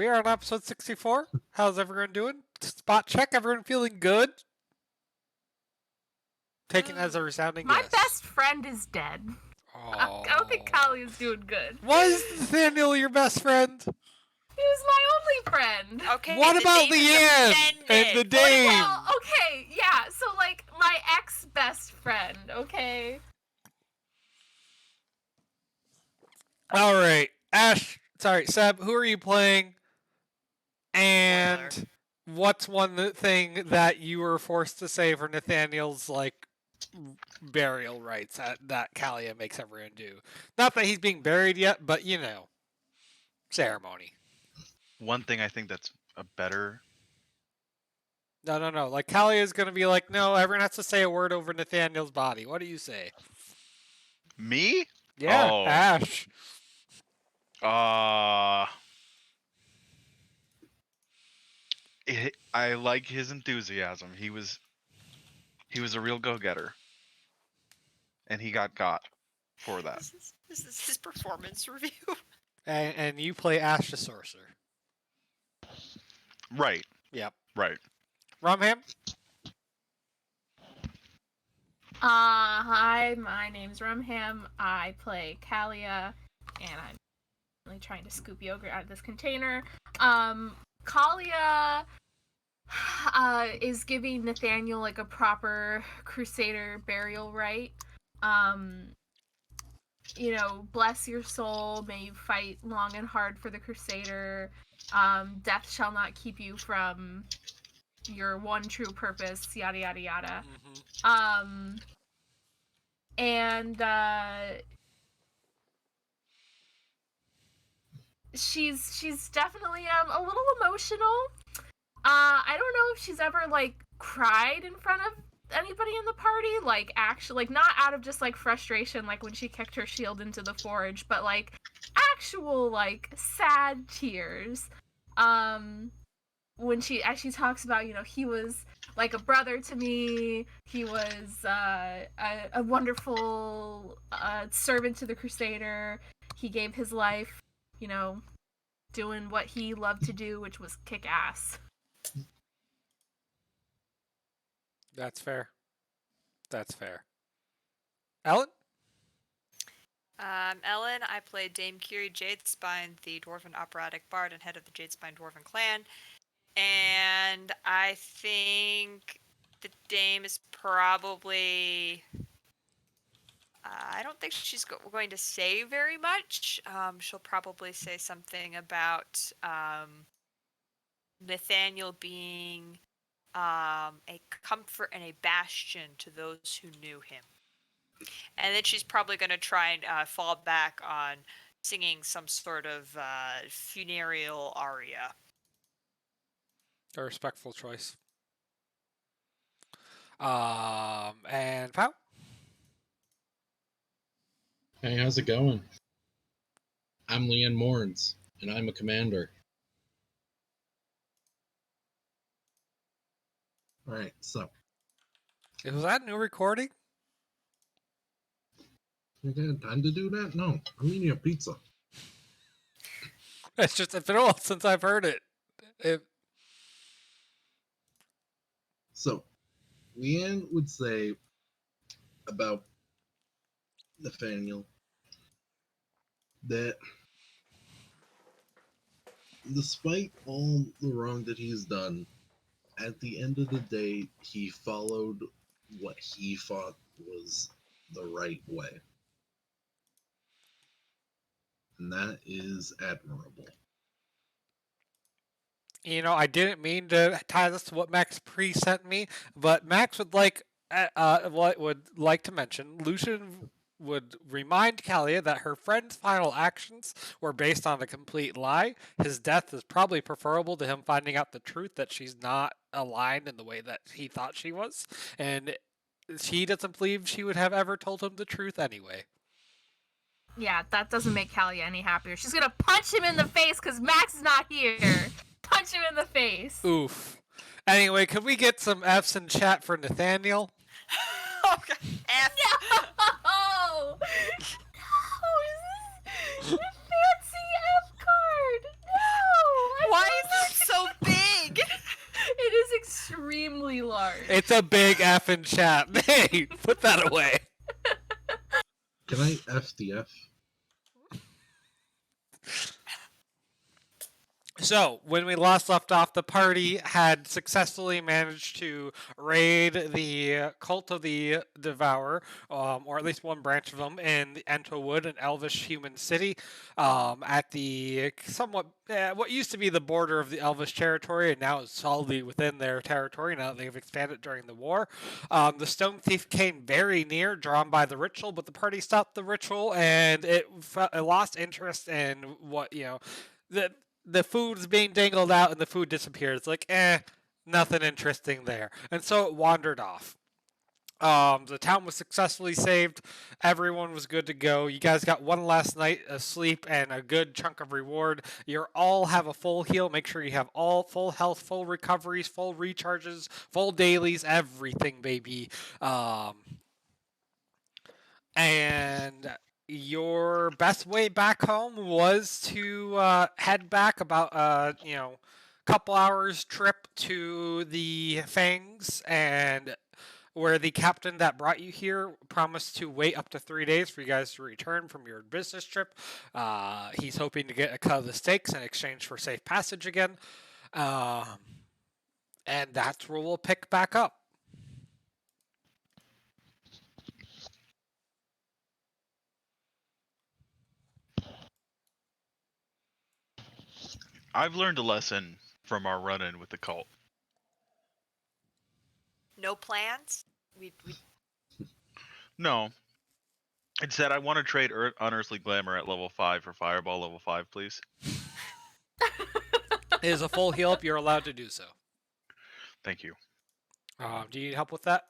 We are on episode 64. How's everyone doing? Spot check. Everyone feeling good? Taken as a resounding My yes. best friend is dead. Oh. I don't think Callie is doing good. Was Nathaniel your best friend? He was my only friend. Okay. What about Leanne and the Dame? Well, okay, yeah. So like my ex-best friend. Okay. All right, Ash. Sorry, Seb. Who are you playing? And what's one thing that you were forced to say for Nathaniel's burial rites that Kalia makes everyone do? Not that he's being buried yet, but ceremony. One thing I think that's a better. No. Like Kalia is gonna be like, no, everyone has to say a word over Nathaniel's body. What do you say? Me? Yeah, Oh. Ash. I like his enthusiasm. He was a real go-getter, and he got for that. This is his performance review. And you play Ash the Sorcerer. Right. Yep. Right. Rumham? Hi, my name's Rumham. I play Kalia, and I'm really trying to scoop yogurt out of this container. Kalia is giving Nathaniel like a proper crusader burial rite. Bless your soul, may you fight long and hard for the crusader. Death shall not keep you from your one true purpose, yada yada yada. Mm-hmm. She's definitely a little emotional. I don't know if she's ever cried in front of anybody in the party, actually, not out of just frustration, when she kicked her shield into the forge, but actual sad tears. When she talks about, he was like a brother to me, he was a wonderful servant to the crusader, he gave his life, doing what he loved to do, which was kick ass. That's fair. Ellen? Ellen, I played Dame Kiri Jadespine, the Dwarven operatic bard and head of the Jadespine Dwarven clan. And I think the Dame is probably... I don't think she's going to say very much. She'll probably say something about Nathaniel being a comfort and a bastion to those who knew him. And then she's probably going to try and fall back on singing some sort of funereal aria. A respectful choice. And Pow? Hey, how's it going? I'm Leanne Morns, and I'm a commander. Alright, so. Was that a new recording? You got time to do that? No, I'm eating a pizza. It's just been a while since I've heard it. So, Leanne would say about Nathaniel that despite all the wrong that he's done, at the end of the day, he followed what he thought was the right way. And that is admirable. I didn't mean to tie this to what Max Pre sent me, but Max would like to mention Lucian would remind Kalia that her friend's final actions were based on a complete lie. His death is probably preferable to him finding out the truth that she's not aligned in the way that he thought she was, and she doesn't believe she would have ever told him the truth anyway. Yeah, that doesn't make Kalia any happier. She's gonna punch him in the face because Max is not here. Punch him in the face. Oof. Anyway, could we get some F's in chat for Nathaniel? Okay. F. No! No! Is this a fancy F card? No! It's a big F in chat. Hey, put that away. Can I F the F? So, when we last left off, the party had successfully managed to raid the Cult of the Devourer, or at least one branch of them, in the Entlewood, an elvish human city, at the somewhat, what used to be the border of the elvish territory, and now is solidly within their territory now that they've expanded during the war. The Stone Thief came very near, drawn by the ritual, but the party stopped the ritual, and it lost interest in what, the food's being dangled out and the food disappeared. It's like, nothing interesting there. And so it wandered off. The town was successfully saved. Everyone was good to go. You guys got one last night of sleep and a good chunk of reward. You all have a full heal. Make sure you have all full health, full recoveries, full recharges, full dailies, everything, baby. And your best way back home was to head back about couple hours trip to the Fangs, and where the captain that brought you here promised to wait up to 3 days for you guys to return from your business trip. He's hoping to get a cut of the stakes in exchange for safe passage again, and that's where we'll pick back up. I've learned a lesson from our run-in with the cult. No plans? We No. Instead, I want to trade Unearthly Glamour at level 5 for Fireball level 5, please. It is a full heal up. You're allowed to do so. Thank you. Do you need help with that?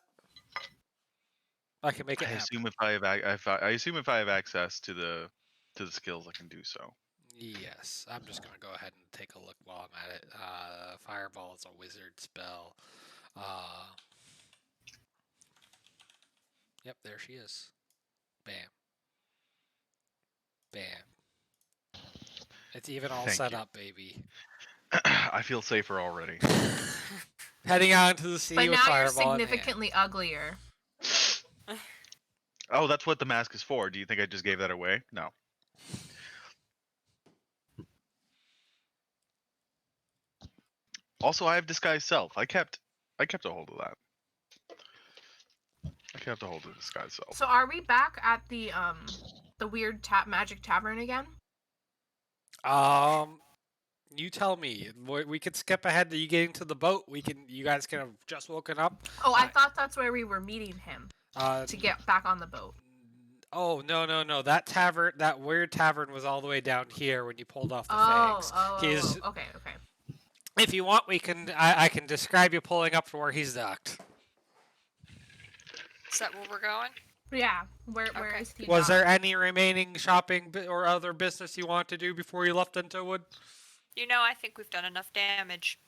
I can make it I happen. assume I assume if I have access to the skills, I can do so. Yes, I'm just gonna go ahead and take a look while I'm at it. Fireball is a wizard spell. Yep, there she is. Bam. Bam. It's even all Thank set you. up, baby. I feel safer already. Heading out into the sea But with now you're Fireball in hand. significantly uglier. Oh, that's what the mask is for. Do you think I just gave that away? No. Also, I have disguised self. I kept a hold of that. I kept a hold of disguised self. So are we back at the weird magic tavern again? You tell me. We could skip ahead to you getting to the boat. You guys can have just woken up. Oh, I thought that's where we were meeting him to get back on the boat. Oh, no. That weird tavern was all the way down here when you pulled off the fangs. Okay. If you want, I can describe you pulling up to where he's docked. Is that where we're going? Yeah, where Okay. is he? Was docked? there any remaining shopping or other business you want to do before you left Entlewood? I think we've done enough damage.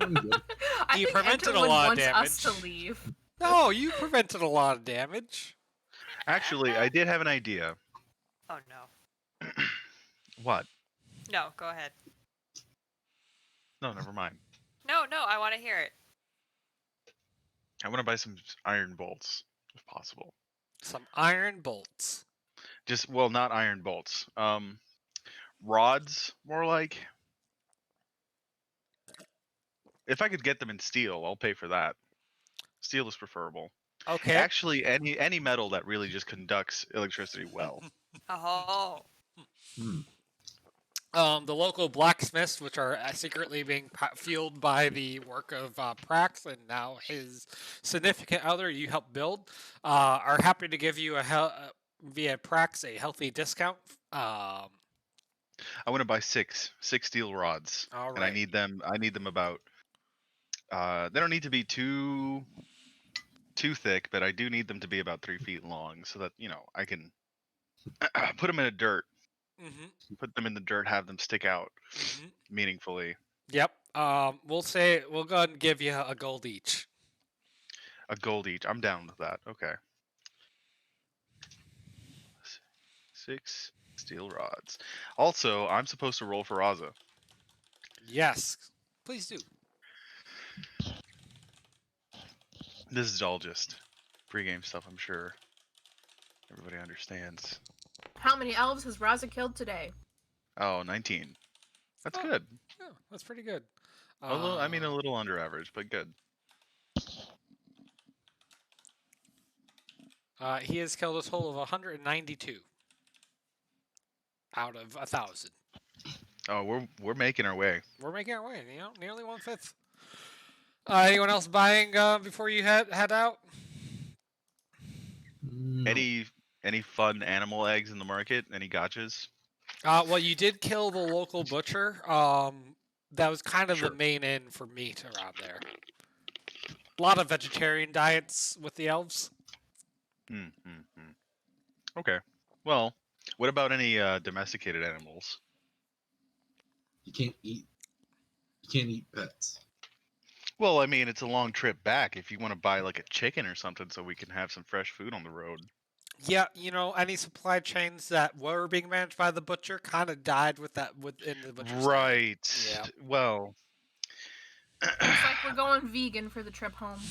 I'm good. I You think prevented a Enterwood lot of wants us damage. to leave. No, you prevented a lot of damage. Actually, I did have an idea. Oh no. What? No, go ahead. No, never mind. No, I want to hear it. I want to buy some iron bolts, if possible. Some iron bolts. Not iron bolts. Rods, more like. If I could get them in steel, I'll pay for that. Steel is preferable. Okay. Actually, any metal that really just conducts electricity well. Oh. Hmm. The local blacksmiths, which are secretly being fueled by the work of Prax and now his significant other you helped build, are happy to give you via Prax a healthy discount. I want to buy six steel rods, All and I right. need them about. They don't need to be too thick, but I do need them to be about 3 feet long, so that I can put them in the dirt. Mm-hmm. Put them in the dirt, have them stick out Mm-hmm. meaningfully. Yep. We'll go ahead and give you a gold each. A gold each. I'm down with that. Okay. 6 steel rods. Also, I'm supposed to roll for Raza. Yes. Please do. This is all just pregame stuff, I'm sure. Everybody understands. How many elves has Raza killed today? Oh, 19. That's Oh. good. Yeah, that's pretty good. A little, I mean, a Uh, little under average, but good. He has killed a total of 192 out of 1,000. Oh, we're making our way. We're making our way. Nearly 1/5. Anyone else buying before you head out? No. Any fun animal eggs in the market? Any gotchas? Well, you did kill the local butcher. That was kind of Sure. the main inn for meat around there. A lot of vegetarian diets with the elves. Okay. Well, what about any domesticated animals? You can't eat pets. Well, I mean, it's a long trip back. If you want to buy like a chicken or something, so we can have some fresh food on the road. Yeah, any supply chains that were being managed by the butcher kind of died within the butcher. Right. Yeah. Well. Looks like we're going vegan for the trip home.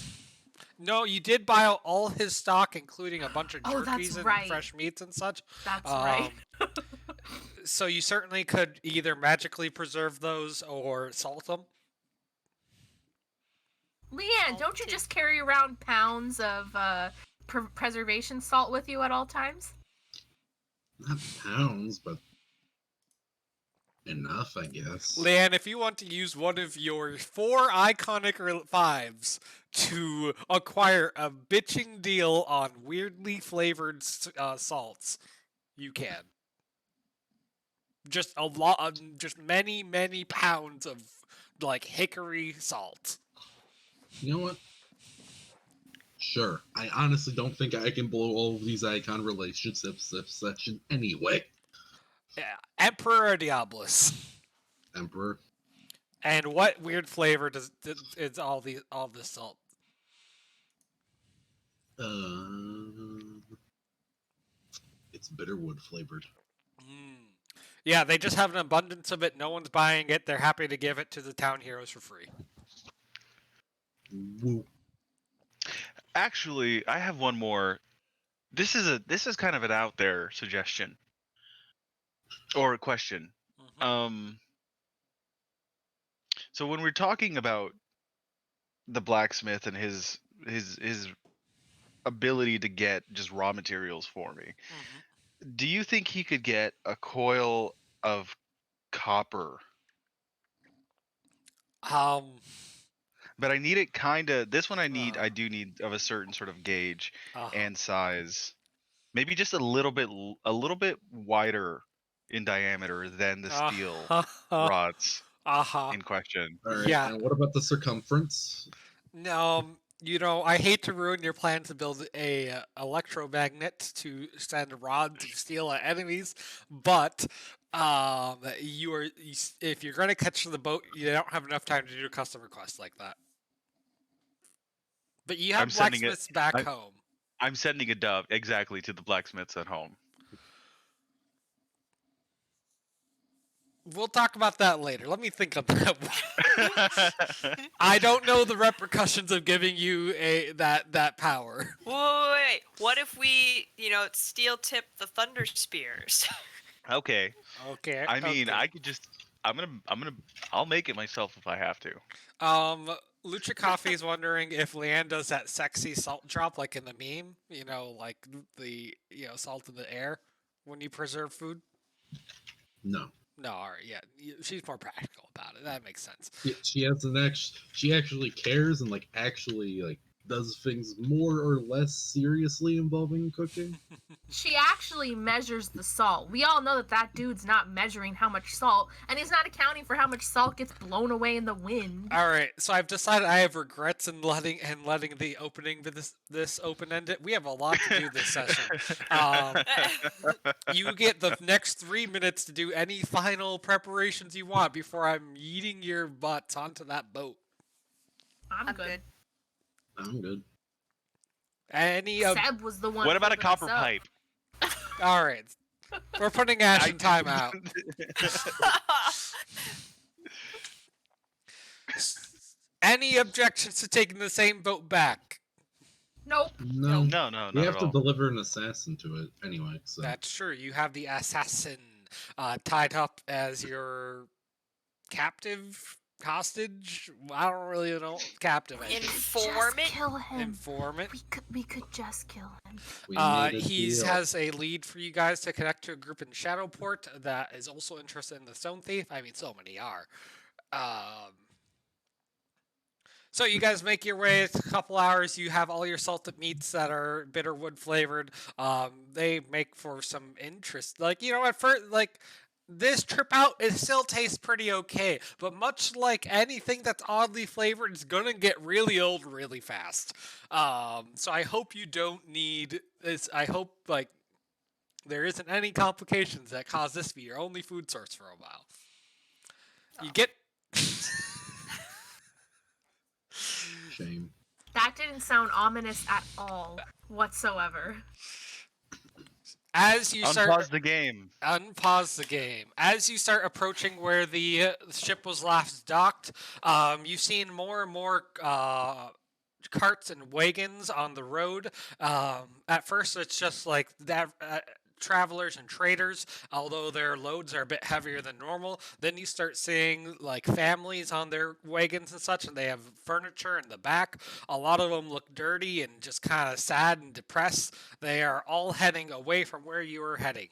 No, you did buy out all his stock, including a bunch of Oh, that's jerkies and right. fresh meats and such. That's right. So you certainly could either magically preserve those or salt them. Leanne, don't you Salted. just carry around pounds of preservation salt with you at all times? Not pounds, but enough, I guess. Leanne, if you want to use one of your 4 iconic fives to acquire a bitching deal on weirdly flavored salts, you can. Just a lot of, just many, many pounds of like hickory salt. You know what? Sure. I honestly don't think I can blow all of these icon relationships this session anyway. Yeah, Emperor Diabolus. Emperor. And what weird flavor is all this salt? It's bitterwood flavored. Yeah, they just have an abundance of it. No one's buying it. They're happy to give it to the town heroes for free. Woo. Actually, I have one more. This is kind of an out there suggestion or a question. So when we're talking about the blacksmith and his ability to get just raw materials for me, do you think he could get a coil of copper? But I need it kind of. This one I do need of a certain sort of gauge and size. Maybe just a little bit wider in diameter than the steel rods in question. All right. Yeah. And what about the circumference? No, I hate to ruin your plan to build a electromagnet to send rods of steel at enemies, but if you're going to catch the boat, you don't have enough time to do a custom request like that. But you have blacksmiths back home. I'm sending a dove exactly to the blacksmiths at home. We'll talk about that later. Let me think of that one. I don't know the repercussions of giving you that power. Wait, what if we, steel tip the thunder spears? Okay. Okay. I mean, okay. I could just. I'll make it myself if I have to. Lucha Coffee is wondering if Leanne does that sexy salt drop like in the meme, like the salt in the air when you preserve food. No. No, all right, yeah, she's more practical about it. That makes sense. She has she actually cares and actually does things more or less seriously involving cooking. She actually measures the salt. We all know that dude's not measuring how much salt, and he's not accounting for how much salt gets blown away in the wind. All right, so I've decided I have regrets in letting the opening of this open ended. We have a lot to do this session. You get the next 3 minutes to do any final preparations you want before I'm yeeting your butts onto that boat. I'm good. I'm good. Seb was the one. What about a holding copper us up. pipe? All right, we're putting Ash in timeout. Any objections to taking the same boat back? Nope. No, No, no, we not have at to all. deliver an assassin to it anyway. So That's true. You have the assassin tied up as your captive, hostage. I don't really know. Captive. I think. Just Informant? kill him. Informant. We could just kill him. we made a He deal. has a lead for you guys to connect to a group in Shadowport that is also interested in the Stone Thief. I mean, so many are. So you guys make your way. It's a couple hours. You have all your salted meats that are bitterwood flavored. They make for some interest. Like, you know, at first, like, this trip out, it still tastes pretty okay. But much like anything that's oddly flavored, it's gonna get really old really fast. So I hope you don't need this. I hope, like, there isn't any complications that cause this to be your only food source for a while. You get. Shame. That didn't sound ominous at all whatsoever. As you start Unpause the game. unpause the game. As you start approaching where the ship was last docked, you've seen more and more carts and wagons on the road. At first, it's just like that. Travelers and traders, although their loads are a bit heavier than normal. Then you start seeing like families on their wagons and such, and they have furniture in the back. A lot of them look dirty and just kind of sad and depressed. They are all heading away from where you were heading.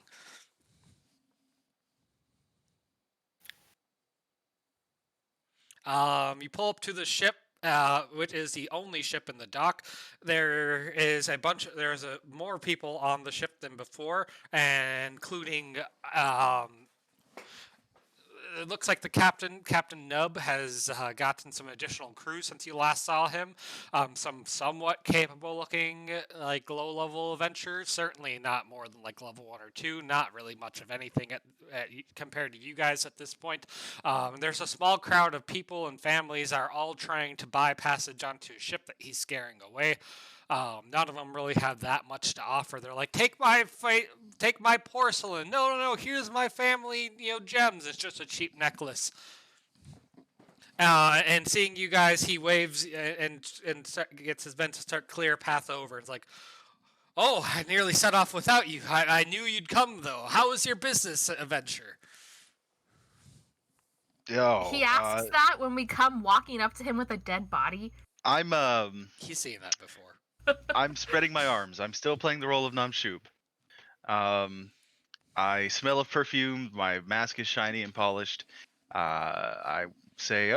You pull up to the ship, which is the only ship in the dock. There's more people on the ship than before, and including it looks like the Captain Nub, has gotten some additional crew since you last saw him. Some somewhat capable-looking, like low-level adventurers. Certainly not more than like level 1 or 2. Not really much of anything compared to you guys at this point. There's a small crowd of people and families that are all trying to buy passage onto a ship that he's scaring away. None of them really have that much to offer. They're like, take my porcelain. No, here's my family, gems. It's just a cheap necklace. And seeing you guys, he waves and gets his men to start clear a path over. It's like, oh, I nearly set off without you. I knew you'd come, though. How was your business adventure? Yo, He asks that when we come walking up to him with a dead body. He's seen that before. I'm spreading my arms. I'm still playing the role of Namshoop. I smell of perfume. My mask is shiny and polished. I say,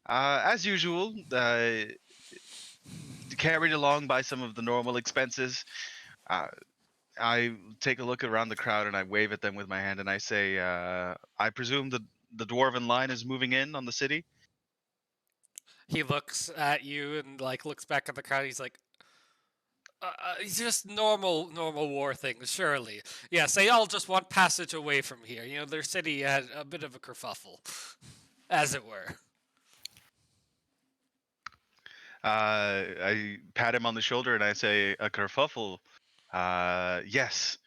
as usual, carried along by some of the normal expenses. I take a look around the crowd and I wave at them with my hand and I say, I presume the dwarven line is moving in on the city? He looks at you and looks back at the crowd. He's like, it's just normal war things, surely. Yes, they all just want passage away from here. Their city had a bit of a kerfuffle, as it were. I pat him on the shoulder and I say, a kerfuffle. Yes.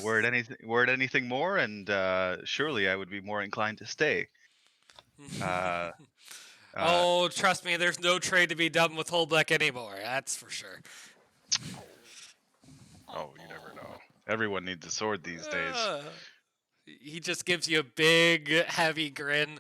Word anything more, and surely I would be more inclined to stay. Oh, trust me, there's no trade to be done with Holbeck anymore. That's for sure. Oh, you never know. Everyone needs a sword these days. He just gives you a big, heavy grin.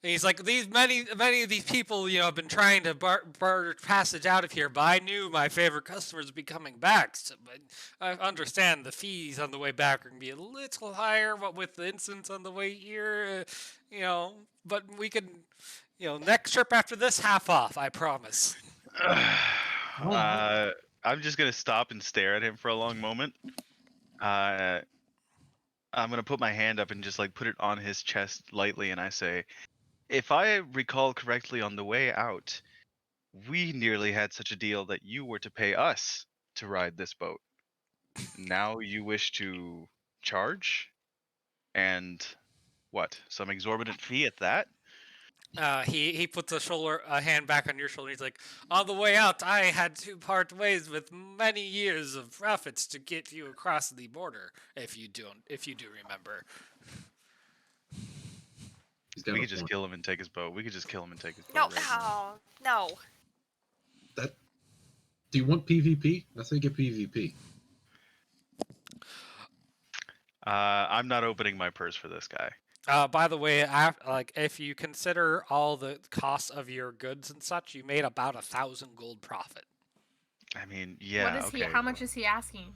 And he's like, many of these people, have been trying to barter passage out of here, but I knew my favorite customers would be coming back. So, but I understand the fees on the way back are going to be a little higher, but with the incense on the way here, but we can, next trip after this, half off, I promise. I'm just going to stop and stare at him for a long moment. I'm going to put my hand up and just put it on his chest lightly, and I say, if I recall correctly on the way out, we nearly had such a deal that you were to pay us to ride this boat. Now you wish to charge? And what? Some exorbitant fee at that? He puts a hand back on your shoulder. He's like, on the way out, I had to part ways with many years of profits to get you across the border. If you do remember. We could just kill him and take his boat. No. Right now. No. Do you want PvP? I think a PvP. I'm not opening my purse for this guy. By the way, if you consider all the costs of your goods and such, you made about 1,000 gold profit. I mean, yeah. What is okay. he? How much is he asking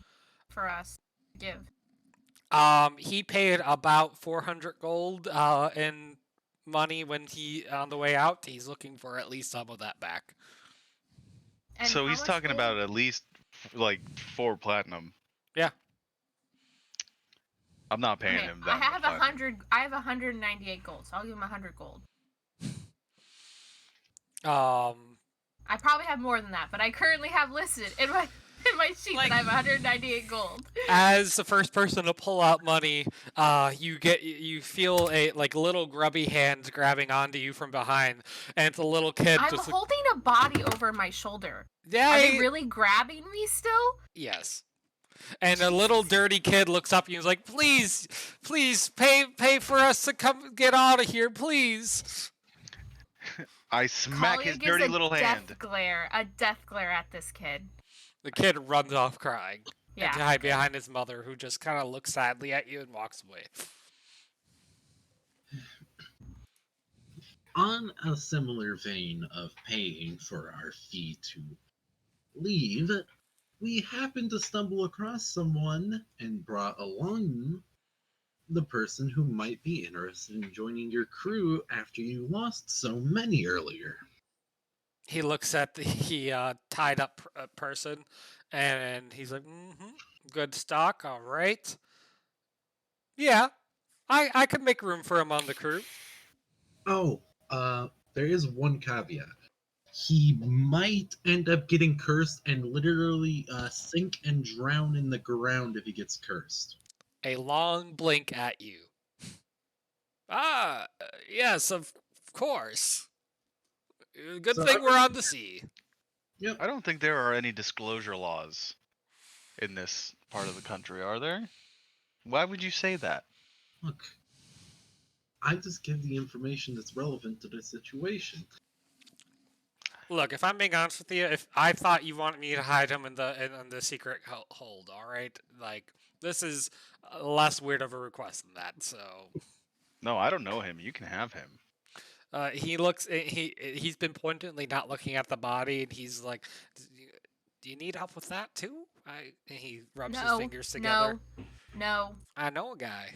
for us to give? He paid about 400 gold in money when he on the way out. He's looking for at least some of that back. And So how he's much talking gold? about at least like 4 platinum. Yeah. I'm not paying Okay, him I that have much. 100. I have 198 gold, so I'll give him 100 gold. I probably have more than that, but I currently have listed in my sheet Like- that I have 198 gold. As the first person to pull out money, you feel a little grubby hands grabbing onto you from behind, and it's a little kid. I'm just holding a body over my shoulder. yeah, Are they really grabbing me still? yes. And a little dirty kid looks up and he's like, "Please, please, pay for us to come get out of here, please." I smack Kalia his gives dirty a little death hand. glare, a death glare at this kid. The kid runs off crying Yeah. and hide behind his mother, who just kind of looks sadly at you and walks away. On a similar vein of paying for our fee to leave, we happened to stumble across someone and brought along the person who might be interested in joining your crew after you lost so many earlier. He looks at the tied up person, and he's like, "Good stock, all right. Yeah, I could make room for him on the crew." Oh, there is one caveat. He might end up getting cursed and literally sink and drown in the ground if he gets cursed. A long blink at you. Yes, of course. Good So thing I- we're on the sea. I don't think there are any disclosure laws in this part of the country, are there? Why would you say that? Look, I just give the information that's relevant to the situation. Look, if I'm being honest with you, if I thought you wanted me to hide him in the secret hold, all right, this is less weird of a request than that. So No, I don't know him. You can have him. he looks. He's been pointedly not looking at the body, and he's like, "Do you need help with that too?" And he rubs his No, fingers together. no, I know a guy.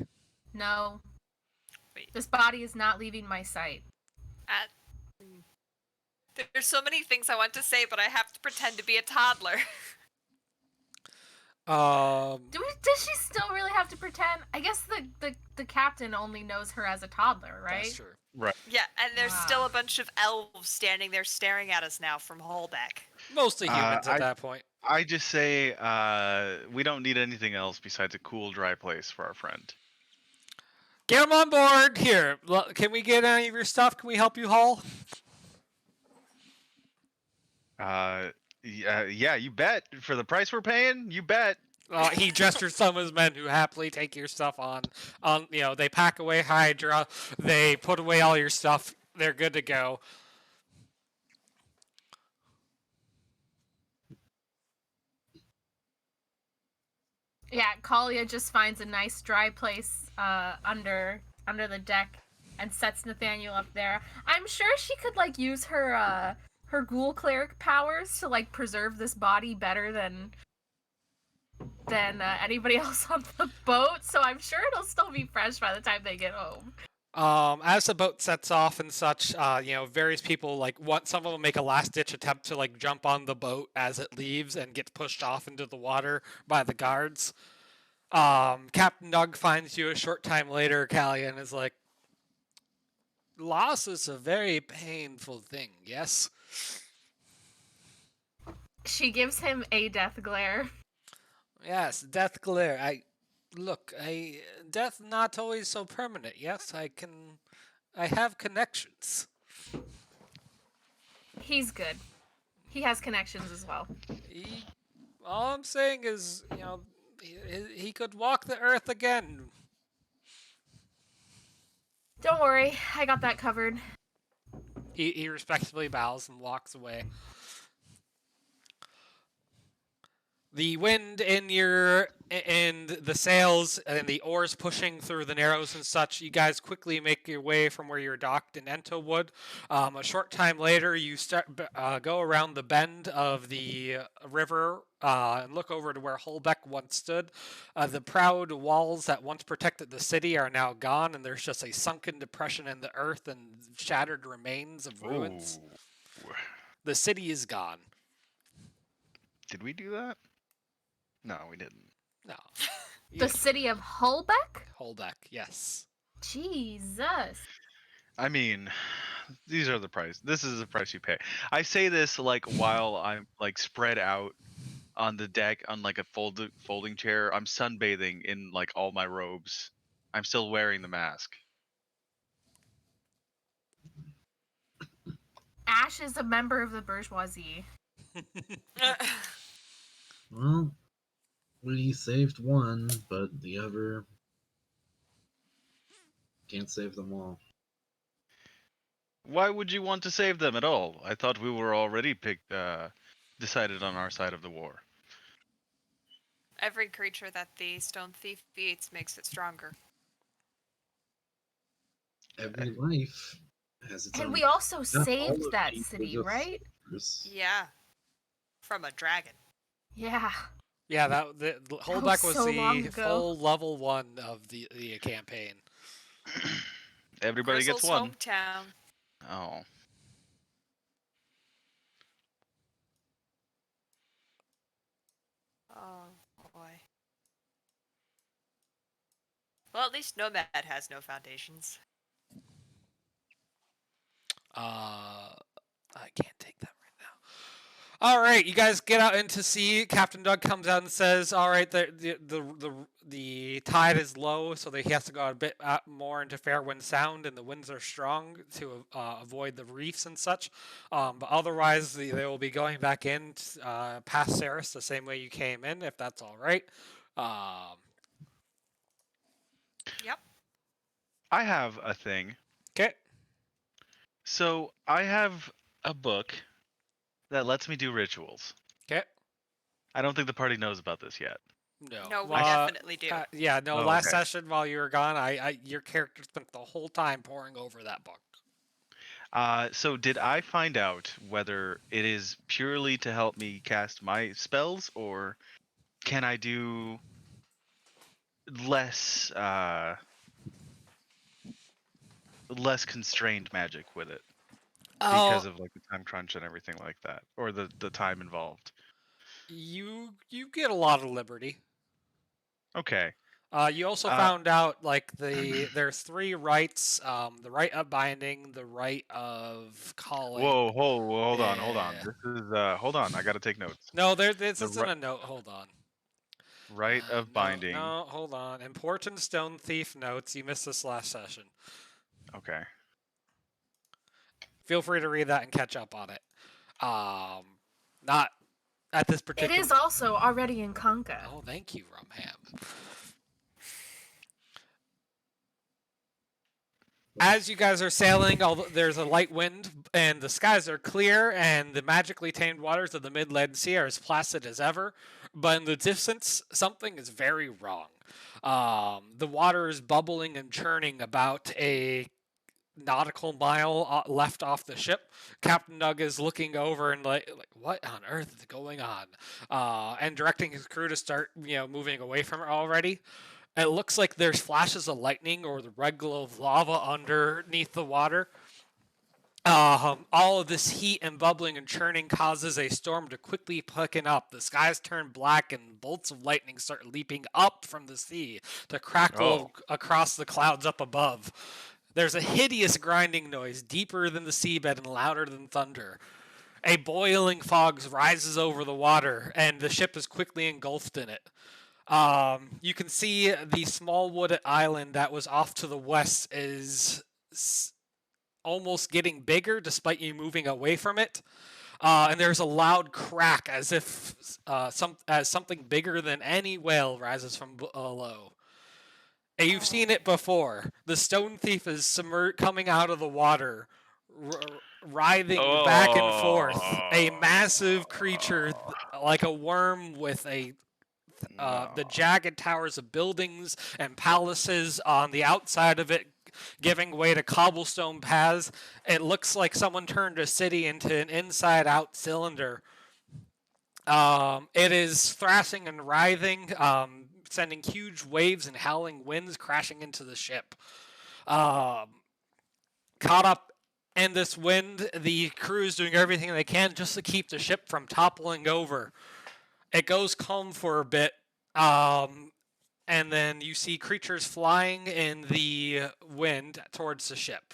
no. Wait. This body is not leaving my sight. There's so many things I want to say, but I have to pretend to be a toddler. Does she still really have to pretend? I guess the captain only knows her as a toddler, right? That's true. Yeah, and there's still Wow. a bunch of elves standing there staring at us now from Holbeck. Mostly humans at I- that point. I just say we don't need anything else besides a cool, dry place for our friend. Get him on board. Here, can we get any of your stuff? Can we help you haul? Yeah, you bet. For the price we're paying, you bet. He gestures some of his men who happily take your stuff on. They pack away Hydra. They put away all your stuff. They're good to go. Yeah, Kalia just finds a nice dry place under the deck and sets Nathaniel up there. I'm sure she could use her ghoul cleric powers to preserve this body better than anybody else on the boat. So I'm sure it'll still be fresh by the time they get home. As the boat sets off and such, various people some of them make a last-ditch attempt to jump on the boat as it leaves and gets pushed off into the water by the guards. Captain Doug finds you a short time later, Callie, and is like, "Loss is a very painful thing, yes?" She gives him a death glare. Yes, death glare. Death not always so permanent. Yes, I have connections. He's good. He has connections as well. All I'm saying is, he could walk the earth again. Don't worry, I got that covered. He respectfully bows and walks away. The wind in your and the sails and the oars pushing through the narrows and such, you guys quickly make your way from where you're docked in Entowood. A short time later, you go around the bend of the river and look over to where Holbeck once stood. The proud walls that once protected the city are now gone, and there's just a sunken depression in the earth and shattered remains of ruins. Ooh. The city is gone. Did we do that? No, we didn't. No. The city of Holbeck? Holbeck, yes. Jesus. I mean, these are the price. This is the price you pay. I say this like while I'm like spread out on the deck on like a folding chair. I'm sunbathing in like all my robes. I'm still wearing the mask. Ash is a member of the bourgeoisie. Well, we saved one, but the other can't save them all. Why would you want to save them at all? I thought we were already decided on our side of the war. Every creature that the stone thief beats makes it stronger. Every life has its own. And we also Not all saved of that these are city, just right? sinners. Yeah. From a dragon. Yeah. Yeah, the Holbeck was so long the ago. full level 1 of the campaign. Everybody gets Crystal's one. hometown. Oh. Oh boy. Well, at least Nomad has no foundations. I can't take that right now. All right, you guys get out into sea. Captain Doug comes out and says, "All right, the tide is low, so he has to go out a bit more into Fairwind Sound, and the winds are strong to avoid the reefs and such. But otherwise, they will be going back in past Ceres the same way you came in, if that's all right." Yep. I have a thing. Okay. So I have a book that lets me do rituals. Okay. I don't think the party knows about this yet. No. No, we definitely do. Yeah. No. Oh, Last okay. session, while you were gone, your character spent the whole time poring over that book. So did I find out whether it is purely to help me cast my spells, or can I do less constrained magic with it because of like the time crunch and everything like that, or the time involved? You get a lot of liberty. Okay. You also found out like there's 3 rites: the rite of binding, the rite of calling. Whoa, hold on. Yeah. This is hold on. I gotta take notes. No, this The isn't a note. Hold on. Rite of binding. No, hold on. Important stone thief notes. You missed this last session. Okay. Feel free to read that and catch up on it. Not at this It particular. is also already in Conca. Oh, thank you, Rumham. As you guys are sailing, there's a light wind, and the skies are clear, and the magically tamed waters of the Midland Sea are as placid as ever. But in the distance, something is very wrong. The water is bubbling and churning about a nautical mile left off the ship. Captain Doug is looking over and like what on earth is going on? And directing his crew to start, moving away from it already. It looks like there's flashes of lightning or the red glow of lava underneath the water. All of this heat and bubbling and churning causes a storm to quickly quicken up. The skies turn black and bolts of lightning start leaping up from the sea to crackle across the clouds up above. There's a hideous grinding noise, deeper than the seabed and louder than thunder. A boiling fog rises over the water, and the ship is quickly engulfed in it. You can see the small wooded island that was off to the west is almost getting bigger despite you moving away from it. And there's a loud crack as if something bigger than any whale rises from below. And you've seen it before. The stone thief is coming out of the water, writhing back and forth. A massive creature, like a worm with the jagged towers of buildings and palaces on the outside of it, giving way to cobblestone paths. It looks like someone turned a city into an inside-out cylinder. It is thrashing and writhing, sending huge waves and howling winds crashing into the ship. Caught up in this wind, the crew is doing everything they can just to keep the ship from toppling over. It goes calm for a bit, and then you see creatures flying in the wind towards the ship.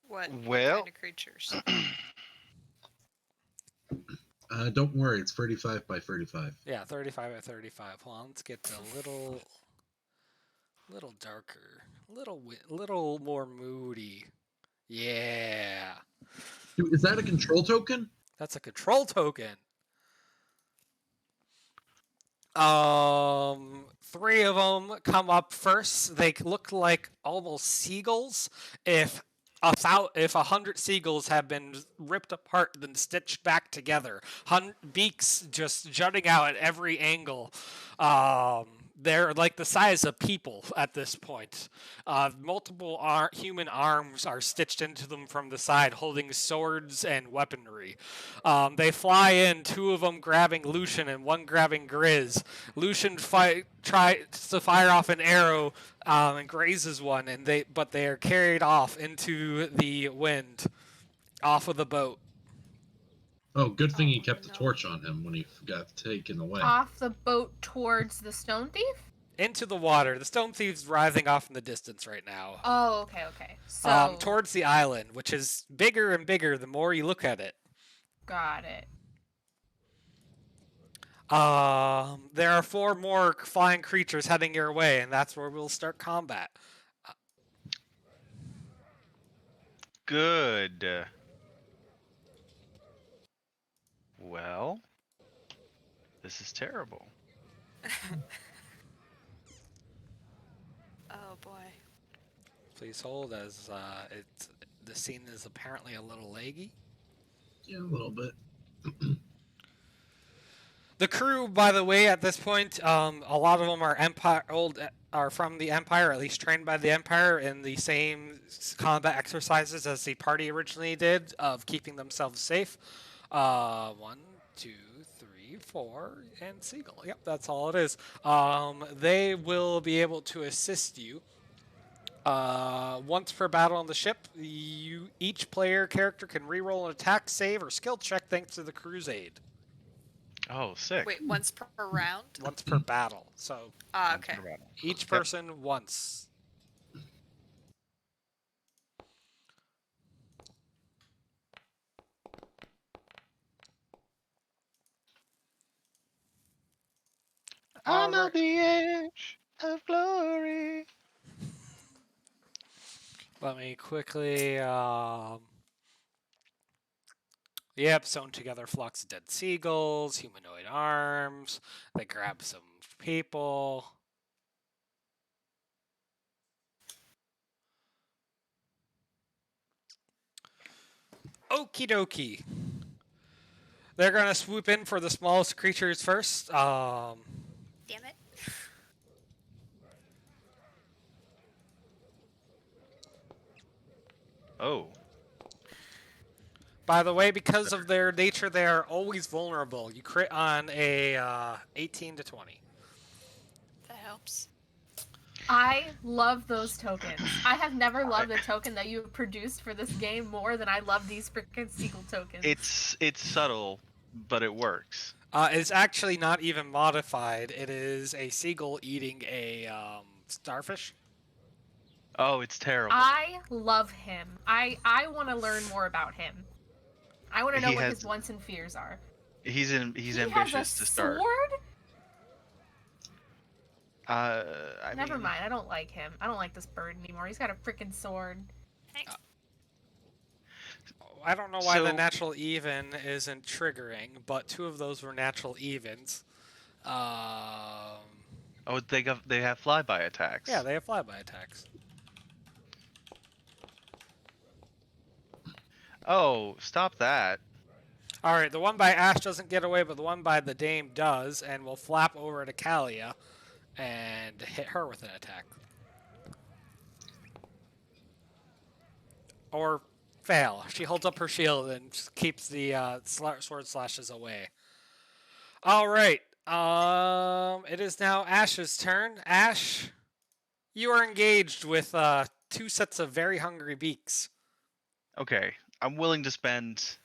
What Well- kind of creatures? Don't worry, it's 35 by 35. Yeah, 35 by 35. Hold on, let's get a little darker, little more moody. Yeah, Dude, is that a control token? that's a control token. 3 of them come up first. They look like almost seagulls. If 100 seagulls have been ripped apart then stitched back together, beaks just jutting out at every angle. They're like the size of people at this point. Multiple human arms are stitched into them from the side, holding swords and weaponry. They fly in, 2 of them grabbing Lucian and 1 grabbing Grizz. Lucian tries to fire off an arrow and grazes one, but they are carried off into the wind, off of the boat. Oh, good thing he Oh, kept the no. torch on him when he got taken away. Off the boat towards the stone thief? Into the water. The stone thief's writhing off in the distance right now. Oh, okay. So Towards the island, which is bigger and bigger the more you look at it. got it. There are 4 more flying creatures heading your way, and that's where we'll start combat. Good. Well, this is terrible. Oh boy. Please hold, as the scene is apparently a little laggy. Yeah, a little bit. The crew, by the way, at this point, a lot of them are from the Empire, at least trained by the Empire in the same combat exercises as the party originally did, of keeping themselves safe. 1, 2, 3, 4, and Seagull. Yep, that's all it is. They will be able to assist you. Once per battle on the ship, each player character can reroll an attack, save, or skill check thanks to the crew's aid. Oh, sick. Wait, once per round? Once per battle. So Okay. each person once. On Alright. the edge of glory. Let me quickly. Yep, sewn together flocks of dead seagulls, humanoid arms. They grab some people. Okie dokie. They're gonna swoop in for the smallest creatures first. Damn it. Oh. By the way, because of their nature, they are always vulnerable. You crit on a 18 to 20. That helps. I love those tokens. I have never loved a token that you have produced for this game more than I love these freaking seagull tokens. It's subtle, but it works. It's actually not even modified. It is a seagull eating a starfish. Oh, it's terrible. I love him. I want to learn more about him. I want to know He what has- his wants and fears are. He's He ambitious has a to start. sword? I Never mean, mind. I don't like him. I don't like this bird anymore. He's got a freaking sword. Thanks. I don't know why the So- natural even isn't triggering, but 2 of those were natural evens. Oh, they have flyby attacks. Yeah, they have flyby attacks. Oh, stop that. All right, the one by Ash doesn't get away, but the one by the Dame does, and will flap over to Kalia and hit her with an attack. Or fail. She holds up her shield and just keeps the sword slashes away. All right. It is now Ash's turn. Ash, you are engaged with 2 sets of very hungry beaks. Okay, I'm willing to spend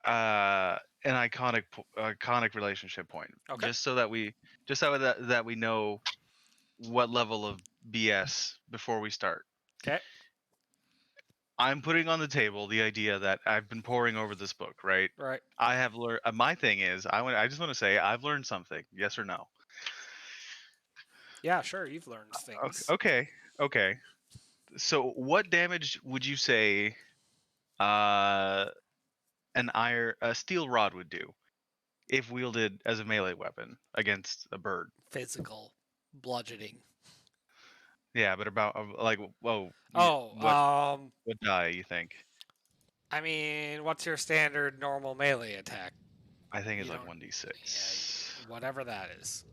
an iconic relationship point, Okay. just so that we know what level of BS before we start. Okay. I'm putting on the table the idea that I've been poring over this book, right? Right. I have learned. My thing is, I just want to say I've learned something. Yes or no? Yeah, sure. You've learned things. Okay. So, what damage would you say a steel rod would do if wielded as a melee weapon against a bird? Physical bludgeoning. Yeah, but about like whoa. Oh, What die you think? I mean, what's your standard normal melee attack? I think it's You like don't- 1d6. Yeah, whatever that is.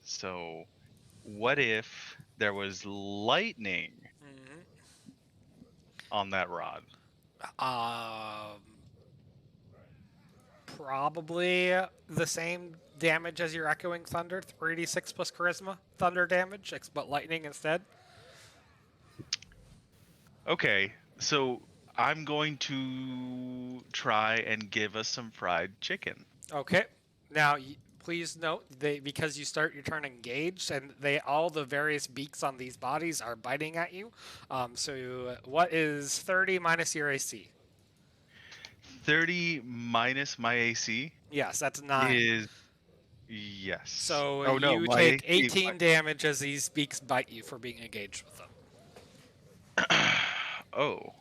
So, what if there was lightning Mm-hmm. on that rod? Probably the same damage as your Echoing Thunder, 3d6 plus Charisma Thunder damage, but lightning instead. Okay, so I'm going to try and give us some fried chicken. Okay. Now, please note, because you start your turn engaged, and all the various beaks on these bodies are biting at you. So what is 30 minus your AC? 30 minus my AC Yes, that's 9. is yes. So oh, no, you my take AC 18 damage as these beaks bite you for being engaged with them. Oh.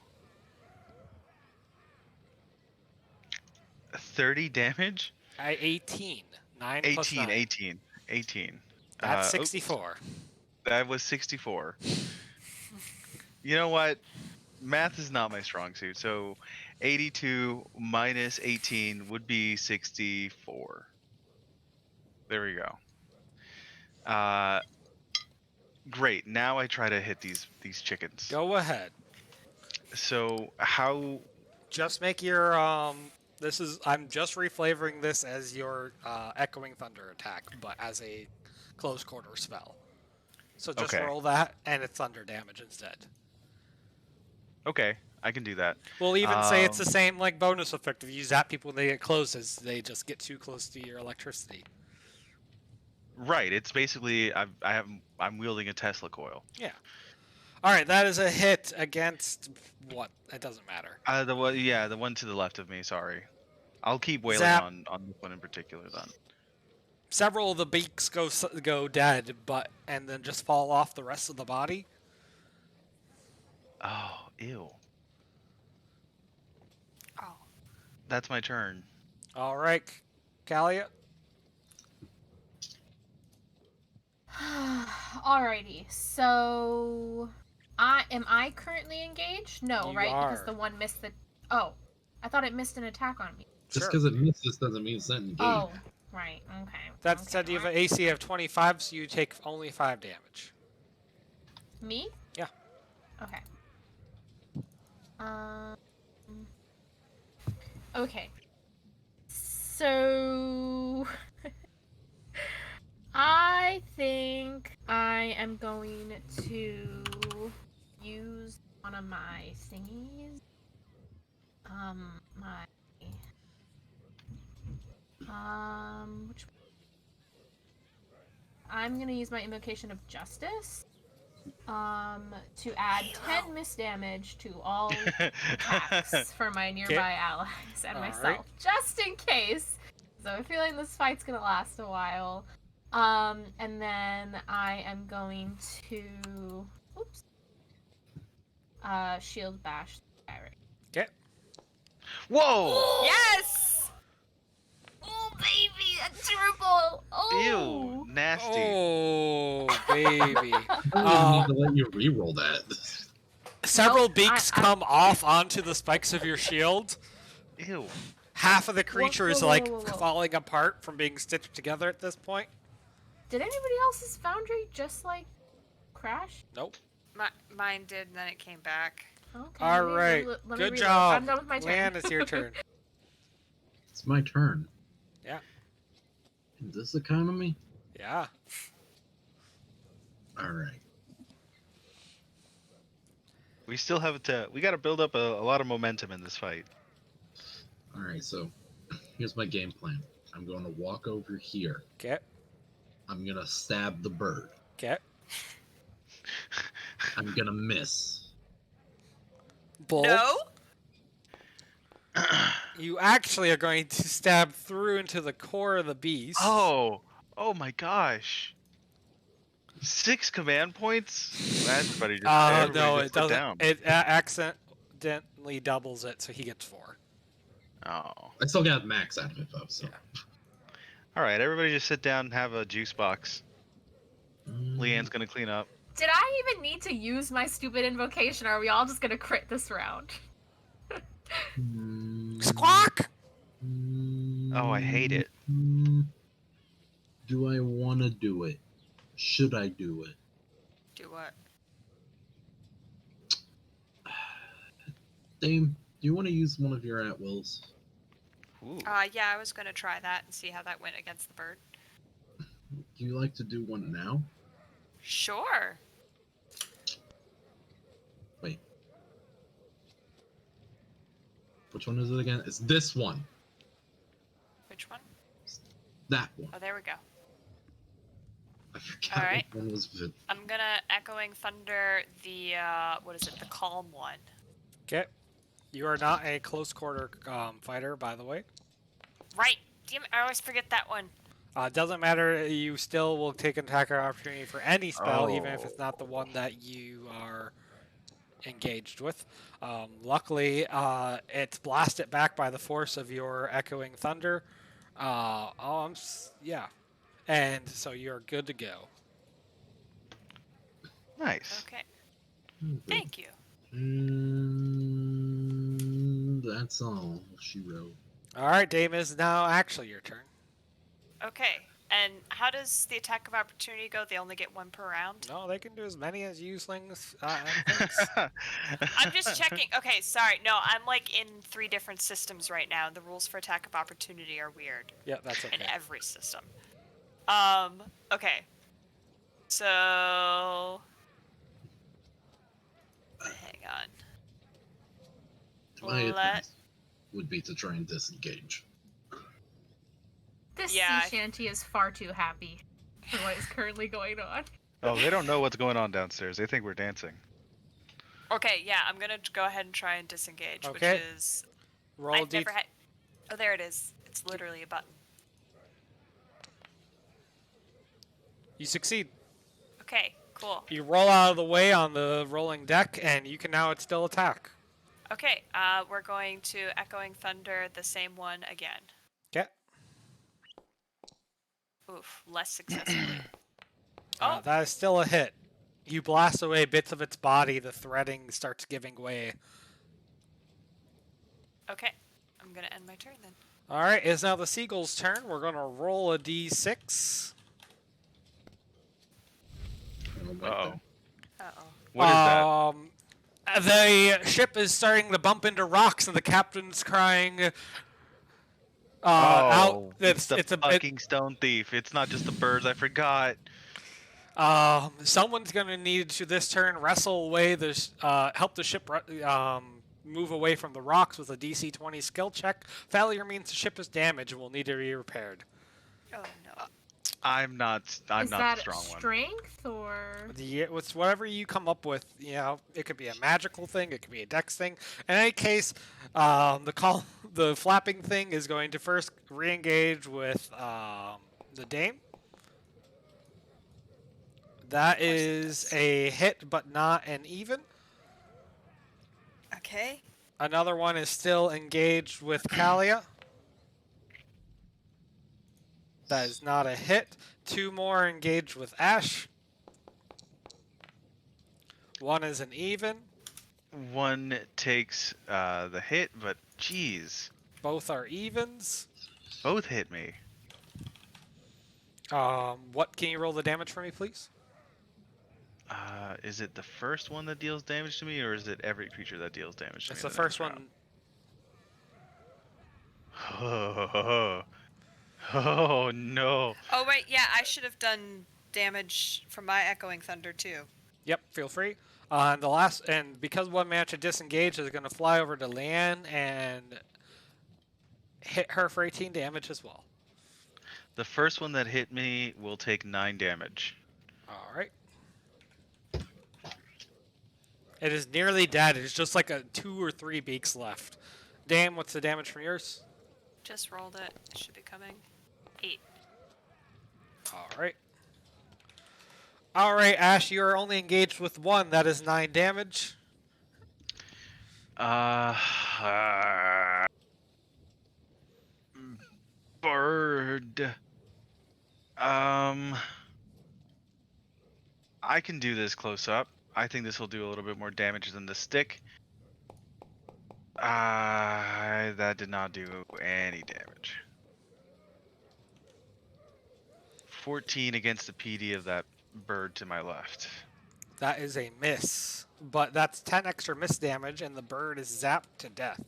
30 damage? 18. 9 plus 9. 18. That's oops, 64. that was 64. You know what? Math is not my strong suit. So 82 minus 18 would be 64. There we go. Great. Now I try to hit these chickens. Go ahead. So how? Just make your I'm just reflavoring this as your Echoing Thunder attack, but as a close quarter spell. So just Okay. roll that, and it's thunder damage instead. Okay, I can do that. We'll even say it's the same like bonus effect. If you zap people when they get close, as they just get too close to your electricity. Right. It's basically I'm wielding a Tesla coil. Yeah. All right, that is a hit against what? It doesn't matter. The one to the left of me. Sorry. I'll keep wailing Zap. on this one in particular then. Several of the beaks go dead, and then just fall off the rest of the body. Oh, ew. Oh. That's my turn. All right, Kalia. Alrighty, so am I currently engaged? No, You right? Because are. the one missed the. Oh, I thought it missed an attack on me. Just Sure. because it misses doesn't mean it's not engaged. Oh, right. Okay. That okay, said, you have an alright. AC of 25, so you take only 5 damage. Me? Yeah. Okay. Okay. So I think I am going to use one of my thingies. I'm gonna use my Invocation of Justice. To add 10 miss damage to all attacks for my nearby allies and Alright. myself, just in case. So I'm feeling this fight's gonna last a while. And then I am going to, shield bash the guy right. Okay. Whoa! Yes! Oh baby, a triple! Oh! Ew, nasty. Oh, baby. I don't even need to let you re-roll that. several Nope, beaks come off onto the spikes of your shield. Ew. Half of the creature is whoa, like whoa, whoa. falling apart from being stitched together at this point. Did anybody else's foundry just like crash? Nope. Mine did, and then it came back. Okay. All let me right. let me Good reload. job. I'm done with my turn. Lan, it's your turn. It's my turn. Yeah. In this economy? Yeah. All right. We still have to. We got to build up a lot of momentum in this fight. All right, so here's my game plan. I'm going to walk over here. Okay. I'm going to stab the bird. Okay. I'm going to miss. Bull. No? You actually are going to stab through into the core of the beast. Oh my gosh. 6 command points? Everybody just, everybody no, just it put doesn't. down. It accidentally doubles it, so he gets 4. Oh. I still got max out of it, though, so. All right, everybody just sit down and have a juice box. Leanne's going to clean up. Did I even need to use my stupid invocation, or are we all just gonna crit this round? Squawk! Oh, I hate it. Do I want to do it? Should I do it? Do what? Dame, do you want to use one of your at-wills? Ooh. Yeah, I was gonna try that and see how that went against the bird. Do you like to do one now? Sure. Wait. Which one is it again? It's this one. Which one? That one. Oh, there we go. I forgot Alright. which one was it. I'm gonna Echoing Thunder the, what is it? The calm one. Okay. You are not a close quarter fighter, by the way. Right. Damn it, I always forget that one. Doesn't matter. You still will take an attacker opportunity for any spell, even if Oh. it's not the one that you are engaged with. Luckily, it's blasted back by the force of your Echoing Thunder. Yeah. And so you're good to go. Nice. Okay. Oh, good. Thank you. And that's all she wrote. All right, Dame, is now actually your turn. Okay. And how does the attack of opportunity go? They only get 1 per round? No, they can do as many as you slings. And things. I'm just checking. Okay, sorry. No, I'm like in 3 different systems right now. The rules for attack of opportunity are weird Yeah, that's okay. in every system. Okay. So hang on. My Let- advice would be to try and disengage. This Yeah, sea shanty is far too happy for what is currently going on. Oh, they don't know what's going on downstairs. They think we're dancing. Okay, yeah, I'm gonna go ahead and try and disengage, Okay. which is Roll I've D. never had. Oh, there it is. It's literally a button. You succeed. Okay, cool. You roll out of the way on the rolling deck, and you can now still attack. Okay, we're going to Echoing Thunder the same one again. Okay. Oof, less successfully. Oh, That is still a hit. You blast away bits of its body. The threading starts giving way. okay. I'm gonna end my turn then. All right, it's now the seagull's turn. We're going to roll a d6. I don't like Uh-oh. that. Uh-oh. What is that? The ship is starting to bump into rocks, and the captain's crying. Out. It's the It's a. fucking stone thief. It's not just the birds. I forgot. Someone's going to need to this turn wrestle away the help the ship move away from the rocks with a DC 20 skill check. Failure means the ship is damaged and will need to be repaired. Oh no. I'm not is the that strong one. strength or? It's whatever you come up with. You know, it could be a magical thing, it could be a dex thing. In any case, the flapping thing is going to first re-engage with the Dame. That is a hit, but not an even. Okay. Another one is still engaged with Kalia. That is not a hit. 2 more engaged with Ash. 1 is an even. one takes the hit, but geez, Both are evens. both hit me. What can you roll the damage for me, please? Is it the first one that deals damage to me, or is it every creature that deals damage to It's me? the first one. Oh no! Oh wait, yeah, I should have done damage from my echoing thunder too. Yep, feel free. And the last, and because one match of disengage is going to fly over to Leanne and hit her for 18 damage as well. The first one that hit me will take 9 damage. All right. It is nearly dead. It's just like a 2 or 3 beaks left. Dame, what's the damage from yours? Just rolled it. It should be coming. 8. All right. All right, Ash, you are only engaged with one. That is 9 damage. Bird. I can do this close up. I think this will do a little bit more damage than the stick. That did not do any damage. 14 against the PD of that bird to my left. That is a miss. But that's 10 extra miss damage, and the bird is zapped to death.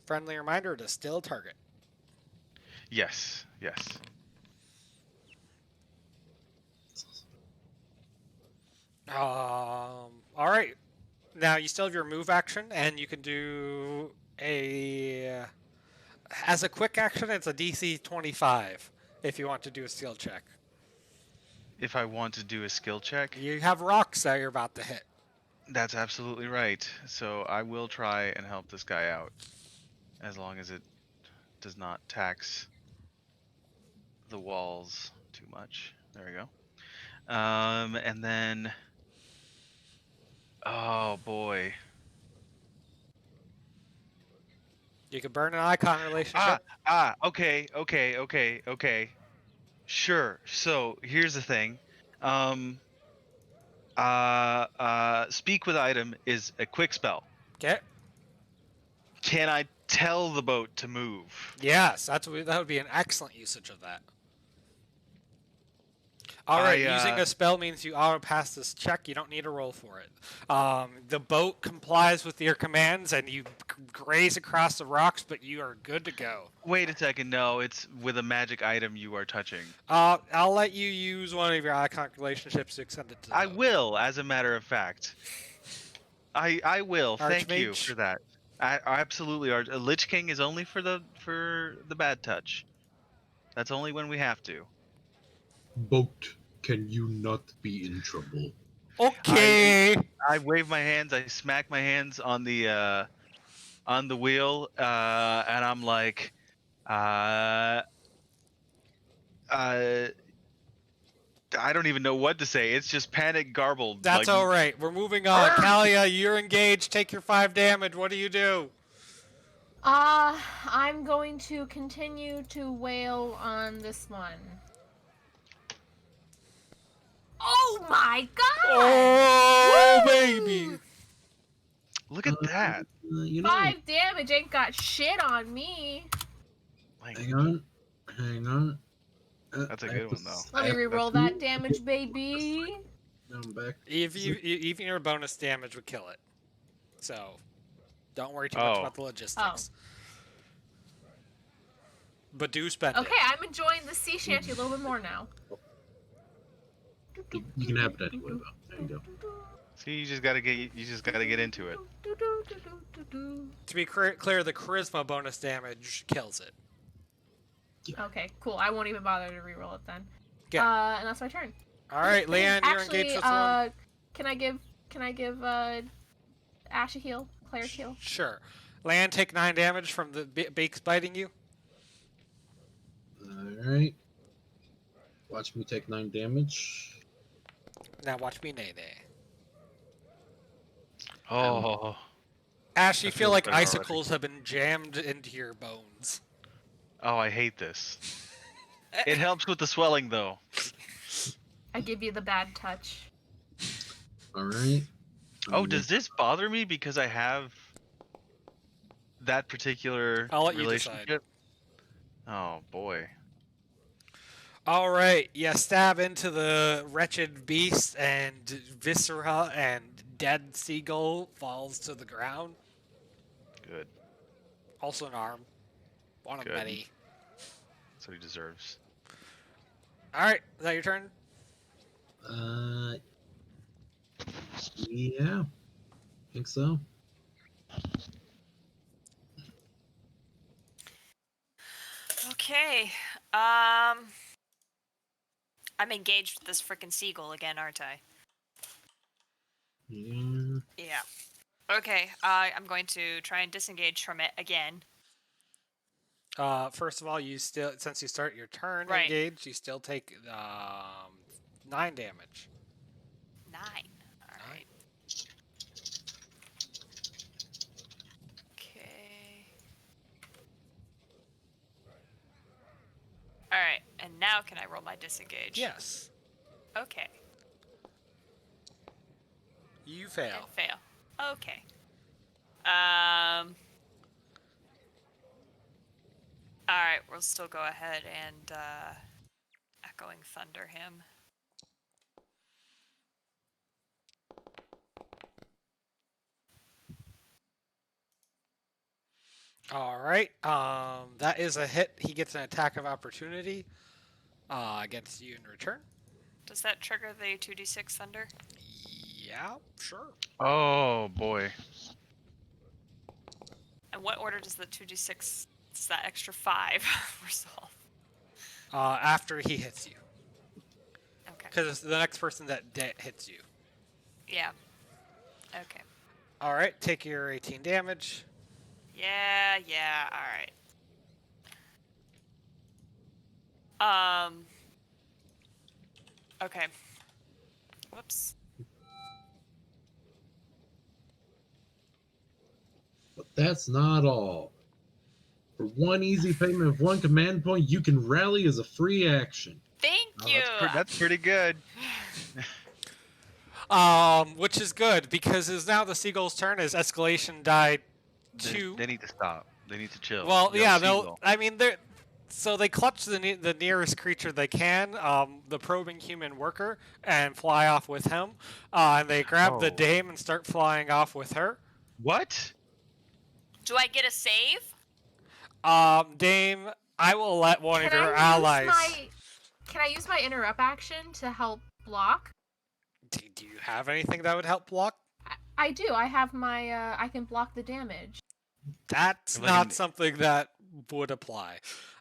Friendly reminder to still target. Yes, yes. All right. Now you still have your move action, and you can do as a quick action. It's a DC 25 if you want to do a skill check. If I want to do a skill check, You have rocks that you're about to hit. that's absolutely right. So I will try and help this guy out, as long as it does not tax the walls too much. There we go. And then, oh boy. You can burn an icon relationship. Okay. Sure. So here's the thing. Speak with item is a quick spell. Okay. Can I tell the boat to move? Yes, that would be an excellent usage of that. All right, using a spell means you auto pass this check. You don't need a roll for it. The boat complies with your commands, and you graze across the rocks, but you are good to go. Wait a second. No, it's with a magic item you are touching. I'll let you use one of your icon relationships to extend it to the I boat. will, as a matter of fact. I will. Thank you Archmage? for that. I absolutely are. Lich King is only for the bad touch. That's only when we have to. Boat, can you not be in trouble? Okay. I wave my hands. I smack my hands on the wheel, and I'm like, I don't even know what to say. It's just panic garbled. That's like, all right. We're moving on. Kalia, you're engaged. Take your 5 damage. What do you do? I'm going to continue to wail on this one. Oh my god! Oh, Woo! baby. Look at that. You know, 5 damage ain't got shit on me. Like, hang on. That's a good one, though. Let me reroll that damage, baby. Now I'm back. Even your bonus damage would kill it. So, don't worry too much Oh. about the logistics. But do spend Okay, it. I'm enjoying the sea shanty a little bit more now. You can have it anyway, though. There you go. see, you just gotta get into it. To be clear, the charisma bonus damage kills it. Okay, cool. I won't even bother to reroll it then. Yeah. And that's my turn. All right, Leanne, you're Actually, engaged with one. can I give Ash a heal? Claire's heal? Sure. Leanne, take 9 damage from the beaks biting you. Alright. Watch me take 9 damage. Now watch me nay nay. Oh, Ash, you I feel feel like better already. icicles have been jammed into your bones. I hate this. It helps with the swelling, though. I give you the bad touch. All right. Oh, does this bother me because I have that particular I'll let you decide. relationship? Oh boy. All right, you stab into the wretched beast, and viscera and dead seagull falls to the ground. Good. Also an arm. One of Good. many. That's what he deserves. All right, is that your turn? Yeah, think so. Okay. I'm engaged with this frickin' seagull again, aren't I? Yeah. Yeah. Okay. I'm going to try and disengage from it again. First of all, you still, since you start your turn Right. engaged, you still take 9 damage. 9. All right. Okay. All right. And now can I roll my disengage? Yes, Okay. you fail. And fail. Okay. All right. We'll still go ahead and echoing thunder him. All right, that is a hit. He gets an attack of opportunity against you in return. Does that trigger the 2d6 thunder? Yeah, sure. Oh boy. And what order does the 2d6? It's that extra 5 resolve. After he hits you, Okay. because it's the next person that hits you. Yeah. Okay. All right, take your 18 damage. Yeah, all right. Okay. Whoops. But that's not all. For one easy payment of 1 command point, you can rally as a free action. Thank Oh, you. that's pretty good. Which is good because it's now the seagull's turn as escalation died They, 2. they need to stop. They need to chill. Well, Yo, yeah, seagull. I mean, so they clutch the nearest creature they can, the probing human worker, and fly off with him. And they grab the Oh. dame and start flying off with her. What? Do I get a save? Dame, I will let one of Can your I allies. Can I use my interrupt action to help block? Do you have anything that would help block? I do. I have my. I can block the damage. That's Like not an- something that would apply.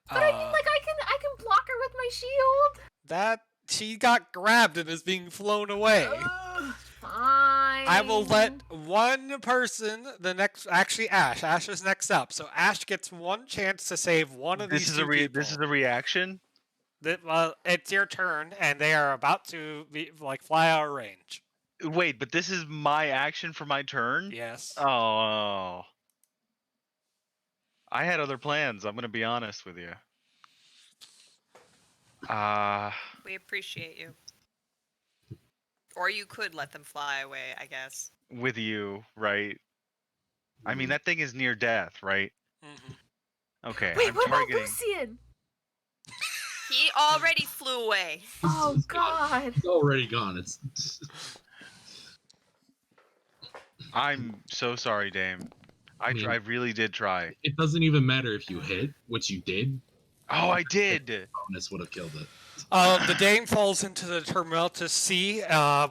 But I mean, like, I can block her with my shield. That she got grabbed and is being flown away. Ugh, fine. I will let one person, actually Ash. Ash is next up, so Ash gets one chance to save one of This these is two a people. this is a reaction. It's your turn, and they are about to fly out of range. Wait, but this is my action for my turn. Yes. Oh. I had other plans. I'm gonna be honest with you. We appreciate you. Or you could let them fly away, I guess. With you, right? I mean, that thing is near death, right? Mhm. Okay. Wait, I'm what about targeting. Lucian? He already flew away. Oh God. It's already gone. It's I'm so sorry, Dame. I mean- I really did try. it doesn't even matter if you hit, which you did. Oh, I did. Bonus would have killed it. The Dame falls into the tumultuous sea,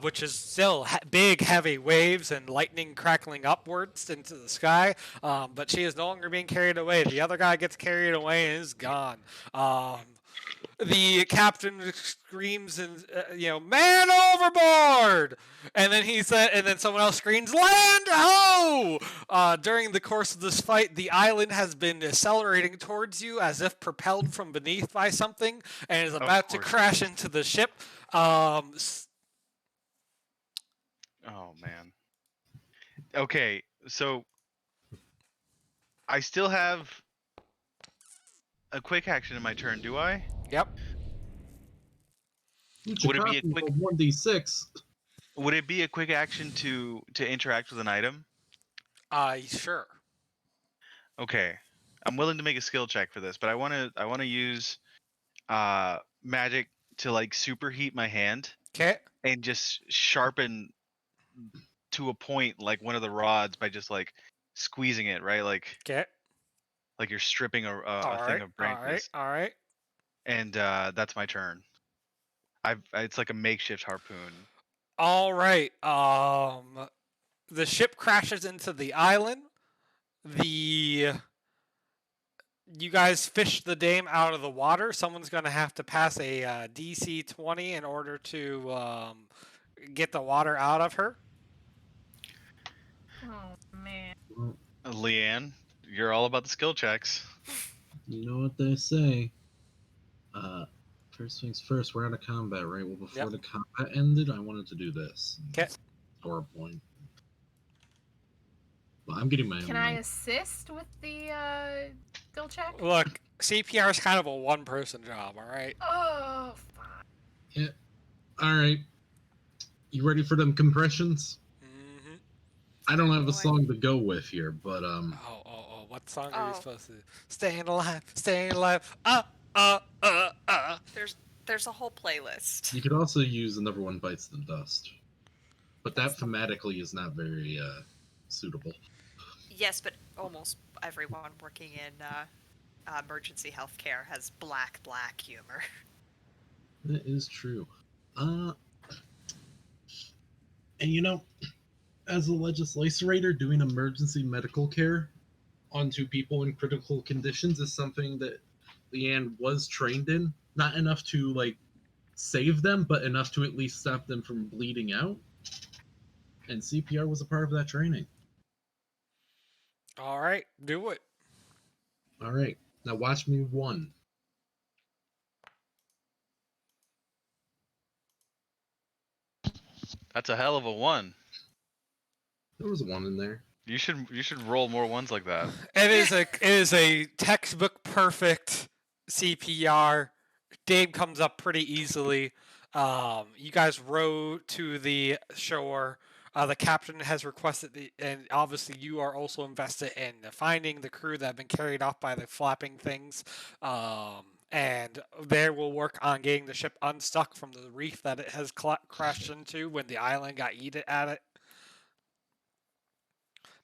which is still big, heavy waves and lightning crackling upwards into the sky. But she is no longer being carried away. The other guy gets carried away and is gone. The captain screams and man overboard, and then someone else screams land ho. During the course of this fight, the island has been accelerating towards you as if propelled from beneath by something, and is about to course. crash into the ship. Oh man. Okay, so I still have a quick action in my turn, do I? Yep. Would it be a quick? 1d6. Would it be a quick action to interact with an item? Sure. Okay, I'm willing to make a skill check for this, but I want to use magic to like superheat my hand Okay. and just sharpen to a point like one of the rods by just like squeezing it, right? Okay. Like you're stripping a All thing right. of All right. branches, All right. and that's my turn. It's like a makeshift harpoon. All right. The ship crashes into the island. You guys fish the dame out of the water. Someone's gonna have to pass a DC 20 in order to get the water out of her. Oh man. Well, Leanne, you're all about the skill checks. you know what they say. First things first, we're out of combat, right? Well, before Yep. the combat ended, I wanted to do this. 'Kay. Score a point. Well, I'm getting my own. Can I note. assist with the skill check? Look, CPR is kind of a one-person job. All right. Oh, fine. All right. You ready for them compressions? Mm-hmm. I don't have Boy. a song to go with here, but Oh! What song are you Oh. supposed to? Staying alive, staying alive. There's a whole playlist. you could also use Another One Bites the Dust. But that thematically is not very suitable. Yes, but almost everyone working in emergency healthcare has black humor. That is true. And you know, as a legislator, doing emergency medical care onto people in critical conditions is something that Leanne was trained in. Not enough to like save them, but enough to at least stop them from bleeding out. And CPR was a part of that training. All right, do it. All right, now watch me one. That's a hell of a one. There was a one in there. You should roll more ones like that. It is a textbook perfect CPR. Dame comes up pretty easily. You guys row to the shore. The captain has requested and obviously you are also invested in finding the crew that have been carried off by the flapping things. And they will work on getting the ship unstuck from the reef that it has crashed into when the island got eaten at it.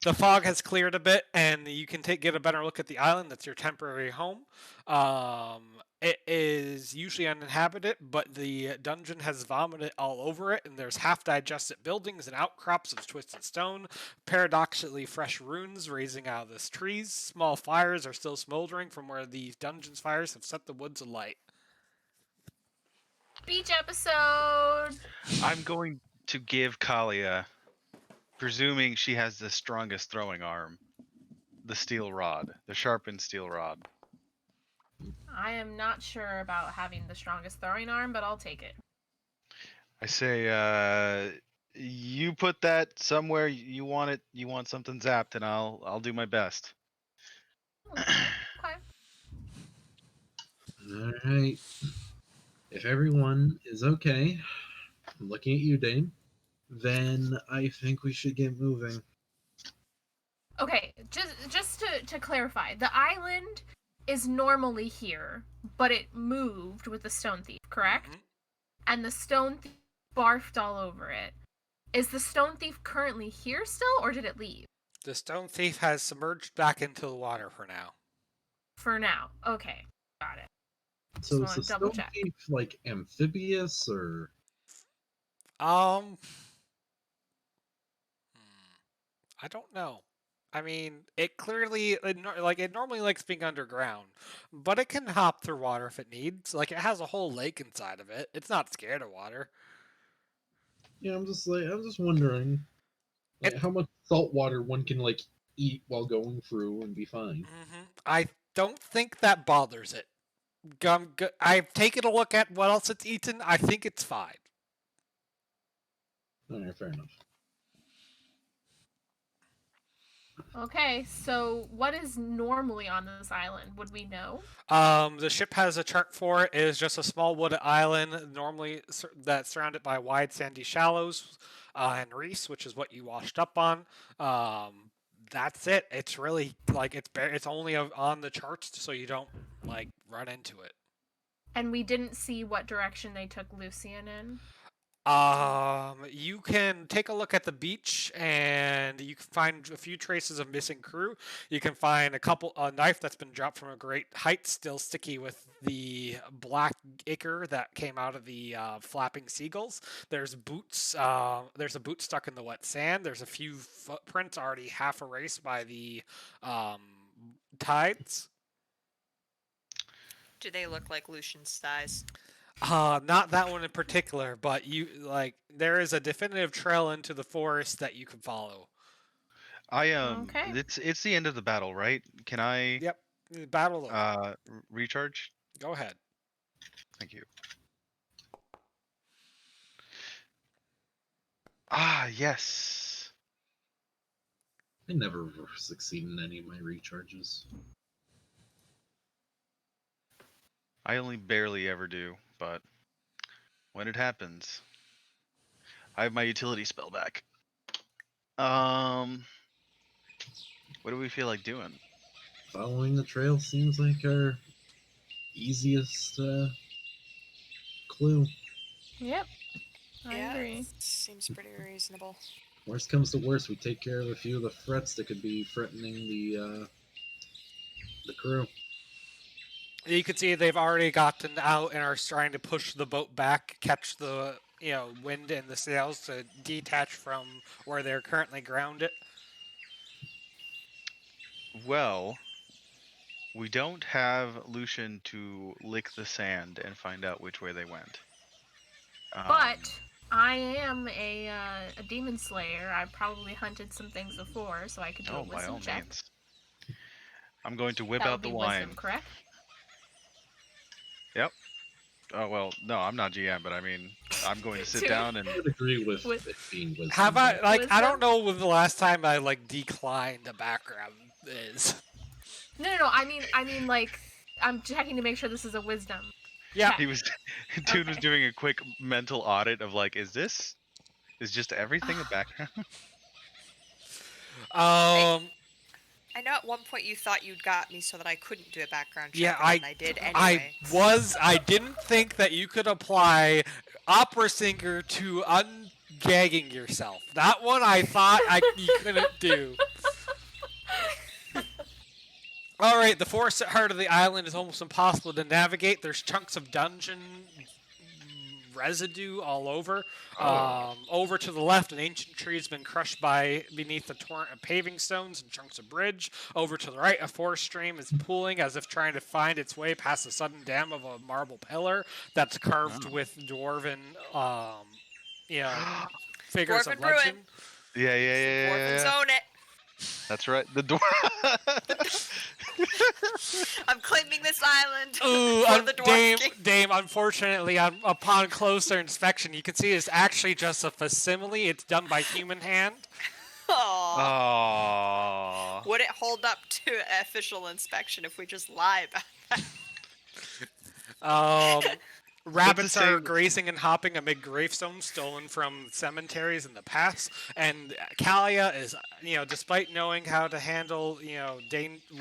The fog has cleared a bit, and you can get a better look at the island. That's your temporary home. It is usually uninhabited, but the dungeon has vomited all over it, and there's half-digested buildings and outcrops of twisted stone, paradoxically fresh runes raising out of the trees. Small fires are still smoldering from where the dungeon's fires have set the woods alight. Beach episode. I'm going to give Kalia, presuming she has the strongest throwing arm, the steel rod, the sharpened steel rod. I am not sure about having the strongest throwing arm, but I'll take it. I say, you put that somewhere you want it. You want something zapped, and I'll do my best. Okay. All right. If everyone is okay, I'm looking at you, Dane, then I think we should get moving. Okay, just to clarify, the island is normally here, but it moved with the stone thief, correct? Mhm. And the stone thief barfed all over it. Is the stone thief currently here still, or did it leave? The stone thief has submerged back into the water for now. For now. Okay, got it. So Just is the wanna double stone check. thief like amphibious or? I don't know. I mean, it clearly it normally likes being underground, but it can hop through water if it needs. Like it has a whole lake inside of it. It's not scared of water. Yeah, I'm just wondering, like, how much salt water one can like eat while going through and be fine. I don't think that bothers it. I've taken a look at what else it's eaten. I think it's fine. All right, fair enough. Okay, so what is normally on this island? Would we know? The ship has a chart for it. It is just a small wooded island, normally that's surrounded by wide sandy shallows and reefs, which is what you washed up on. That's it. It's really like it's only on the charts, so you don't like run into it. And we didn't see what direction they took Lucian in. You can take a look at the beach, and you can find a few traces of missing crew. You can find a knife that's been dropped from a great height, still sticky with the black ichor that came out of the flapping seagulls. There's boots. There's a boot stuck in the wet sand. There's a few footprints already half erased by the tides. Do they look like Lucian's thighs? Not that one in particular, but there is a definitive trail into the forest that you can follow. Okay. It's the end of the battle, right? Can I Yep. Battle over. recharge? Go ahead. Thank you. Ah, yes. I never succeed in any of my recharges. I only barely ever do, but when it happens, I have my utility spell back. What do we feel like doing? Following the trail seems like our easiest clue. Yep. I agree. Seems pretty reasonable. Worst comes to worst, we take care of a few of the threats that could be threatening the crew. You can see they've already gotten out and are trying to push the boat back, catch the wind and the sails to detach from where they're currently grounded. Well, we don't have Lucian to lick the sand and find out which way they went. But I am a demon slayer. I've probably hunted some things before, so I could do a by wisdom all check. means. I'm going to whip That out would the be wine. wisdom, correct? Yep. Oh well, no, I'm not GM, but I mean, I'm going to sit down and. I would agree with With- it being wisdom. Have I but I Wisdom? don't know when the last time I declined a background is. No. I mean, like, I'm checking to make sure this is a wisdom. Yeah. He was, dude was Okay. doing a quick mental audit of is just everything a background? I know at one point you thought you'd got me so that I couldn't do a background check, Yeah, and I did anyway. I didn't think that you could apply opera singer to ungagging yourself. That one I thought you couldn't do. Alright, the forest at heart of the island is almost impossible to navigate. There's chunks of dungeon residue all over. Over to the left, an ancient tree has been crushed beneath a torrent of paving stones and chunks of bridge. Over to the right, a forest stream is pooling as if trying to find its way past the sudden dam of a marble pillar that's carved with dwarven, figures Dwarven of legend. ruin. Yeah. Dwarfins own it. That's right. The door. I'm claiming this island Ooh, for the Dwarf King. Dame, unfortunately, upon closer inspection, you can see it's actually just a facsimile. It's done by human hand. Aw. Aww. Would it hold up to official inspection if we just lie about that? Rabbits the are same- grazing and hopping amid gravestones stolen from cemeteries in the past, and Kalia is, despite knowing how to handle,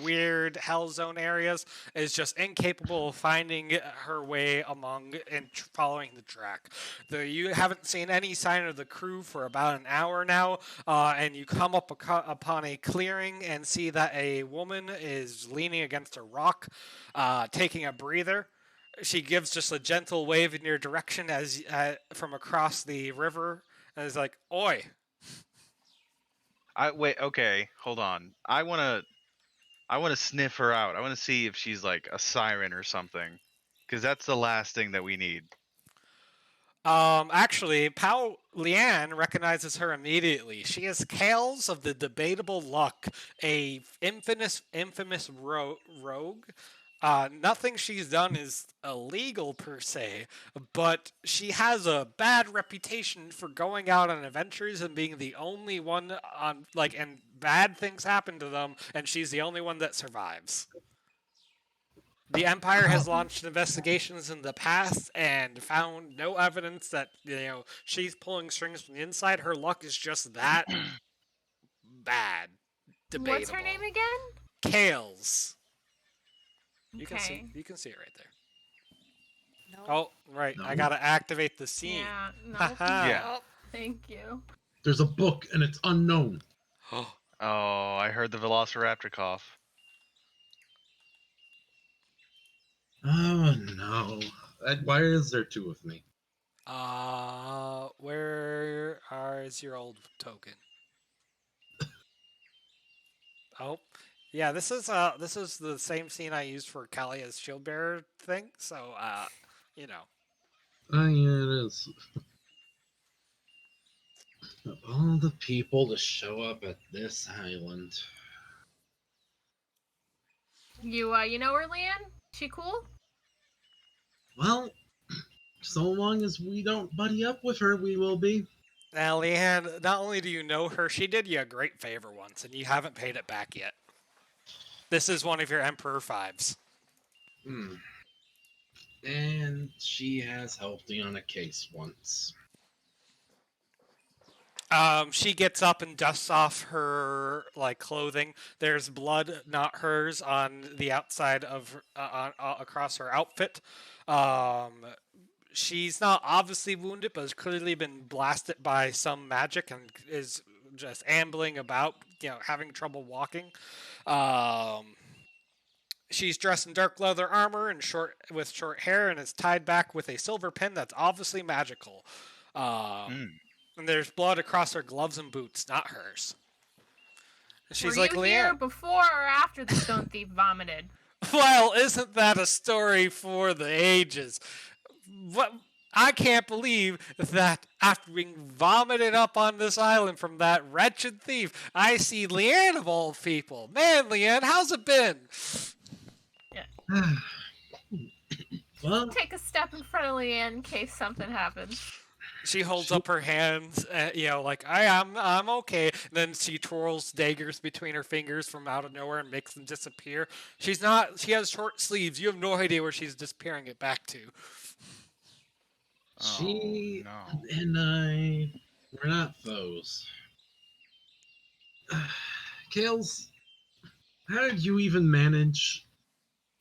weird hell zone areas, is just incapable of finding her way among and following the track. You haven't seen any sign of the crew for about an hour now, and you come up upon a clearing and see that a woman is leaning against a rock, taking a breather. She gives just a gentle wave in your direction as from across the river, and is like, "Oi!" Wait. Okay, hold on. I wanna sniff her out. I wanna see if she's like a siren or something, because that's the last thing that we need. Actually, Pao Lian recognizes her immediately. She is Kales of the Debatable Luck, a infamous rogue. Nothing she's done is illegal per se, but she has a bad reputation for going out on adventures and being the only one on and bad things happen to them, and she's the only one that survives. The Empire has launched investigations in the past and found no evidence that she's pulling strings from the inside. Her luck is just that bad. Debatable. What's her name again? Kales. You Okay. can see it right there. No. Oh, right. No. I gotta activate the scene. Yeah. No. Haha. Yeah. Oh, Thank you. There's a book and it's unknown. Oh, I heard the Velociraptor cough. Oh no. Why is there two of me? Where is your old token? Oh, yeah. This is the same scene I used for Kalia's shield bearer thing. So, you know. Oh yeah, it is. Of all the people to show up at this island. You know her, Leanne? She cool? Well, so long as we don't buddy up with her, we will be. Now, Leanne, not only do you know her, she did you a great favor once, and you haven't paid it back yet. This is one of your Emperor Fives. Hmm. And she has helped me on a case once. She gets up and dusts off her clothing. There's blood, not hers, on the outside of across her outfit. She's not obviously wounded, but has clearly been blasted by some magic and is just ambling about, having trouble walking. She's dressed in dark leather armor and with short hair, and is tied back with a silver pin that's obviously magical. And there's blood across her gloves and boots, not hers. She's Were like, you here Leanne, before or after the stone thief vomited? well, isn't that a story for the ages? What? I can't believe that after being vomited up on this island from that wretched thief, I see Leanne of all people. Man, Leanne, how's it been? Well, Take a step in front of Leanne in case something happens. She holds up her hands, I'm okay. And then she twirls daggers between her fingers from out of nowhere and makes them disappear. She has short sleeves. You have no idea where she's disappearing it back to. she Oh, no. and I, we're not foes. Kales, how did you even manage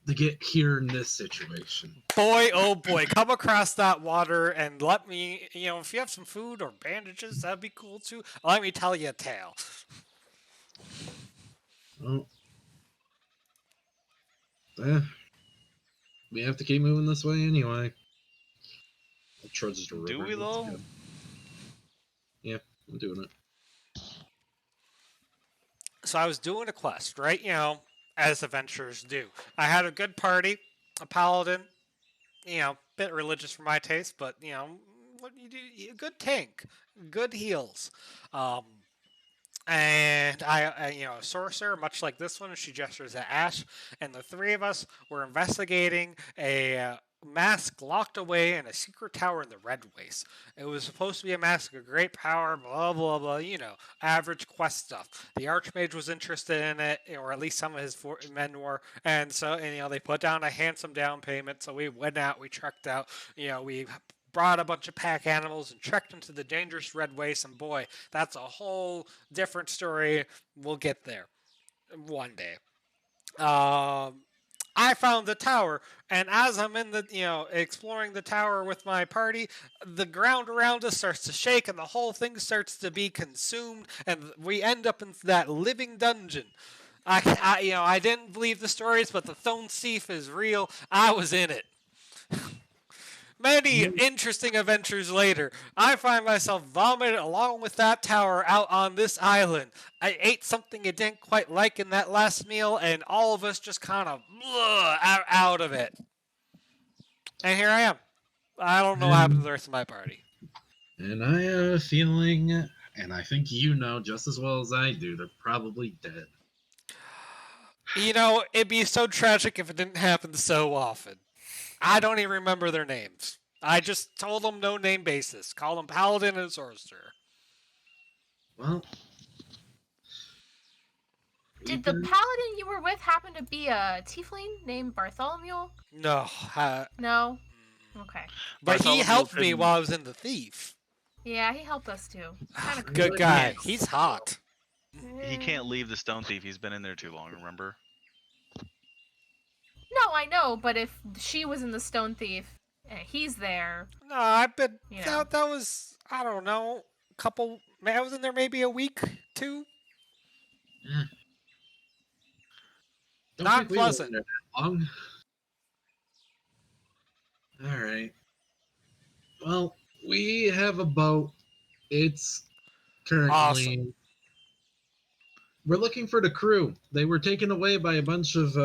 to get here in this situation? Boy, oh boy, come across that water and let me, if you have some food or bandages, that'd be cool too. Let me tell you a tale. Oh. We have to keep moving this way anyway. I'll trudge the river. Do we that's though? good. Yeah, I'm doing it. So I was doing a quest, right? As adventurers do. I had a good party, a paladin, bit religious for my taste, but what you do, good tank, good heals, and I a sorcerer, much like this one. She gestures at Ash, and the three of us were investigating a mask locked away in a secret tower in the Red Waste. It was supposed to be a mask of great power, blah blah blah. Average quest stuff. The Archmage was interested in it, or at least some of his men were, and so they put down a handsome down payment. So we went out, we trekked out. We brought a bunch of pack animals and trekked into the dangerous Red Waste. And boy, that's a whole different story. We'll get there one day. I found the tower, and as I'm in the, exploring the tower with my party, the ground around us starts to shake, and the whole thing starts to be consumed, and we end up in that living dungeon. I didn't believe the stories, but the Stone Thief is real. I was in it. Many interesting adventures later, I find myself vomited along with that tower out on this island. I ate something I didn't quite like in that last meal, and all of us just kind of out of it. And here I am. I don't know what happened to the rest of my party. And I have a feeling, and I think you know just as well as I do, they're probably dead. You know, it'd be so tragic if it didn't happen so often. I don't even remember their names. I just told them no name basis. Call them Paladin and Sorcerer. Well, Did the paladin you were with happen to be a tiefling named Bartholomew? No. No? Okay. But he Bartholomew helped me couldn't- while I was in the thief. Yeah, he helped us too. Kind of Good Good guy. man. He's hot. He can't leave the Stone Thief. He's been in there too long. Remember? No, I know, but if she was in the Stone Thief and he's there, No, I've been. You know. That was, I don't know, couple. I was in there maybe a week, two. Don't Not think we were pleasant. in there that long. All right. Well, we have a boat. It's currently. Awesome. We're looking for the crew. They were taken away by a bunch of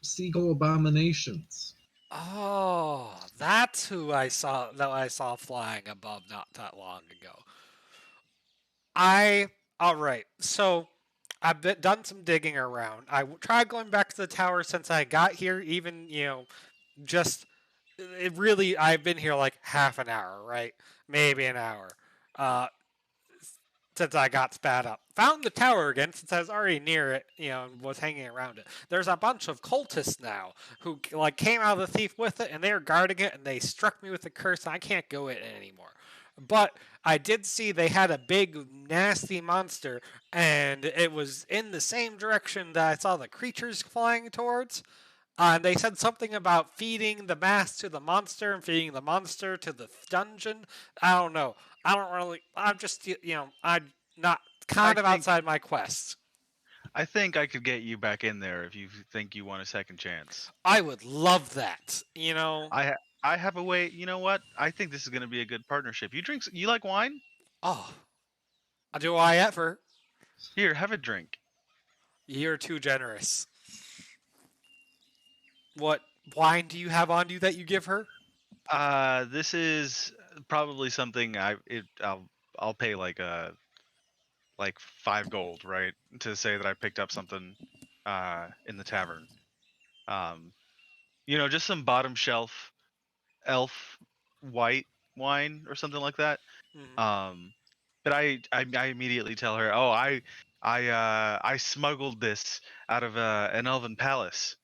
seagull abominations. Oh, that's who I saw. That I saw flying above not that long ago. All right. So I've done some digging around. Tried going back to the tower since I got here. Even just it really. I've been here like half an hour, right? Maybe an hour. Since I got spat up. Found the tower again since I was already near it, and was hanging around it. There's a bunch of cultists now who came out of the thief with it and they were guarding it and they struck me with a curse and I can't go in anymore. But I did see they had a big nasty monster and it was in the same direction that I saw the creatures flying towards. And they said something about feeding the mass to the monster and feeding the monster to the dungeon. I don't know. I don't really. I'm just, I'm not kind of outside my quest. I think I could get you back in there if you think you want a second chance. I would love that. I have a way. You know what? I think this is going to be a good partnership. You like wine? Oh, do I ever? Here, have a drink. You're too generous. What wine do you have on you that you give her? This is probably something I'll pay like 5 gold, right, to say that I picked up something in the tavern. Just some bottom shelf elf white wine or something like that. Mhm. But I immediately tell her, oh, I smuggled this out of an elven palace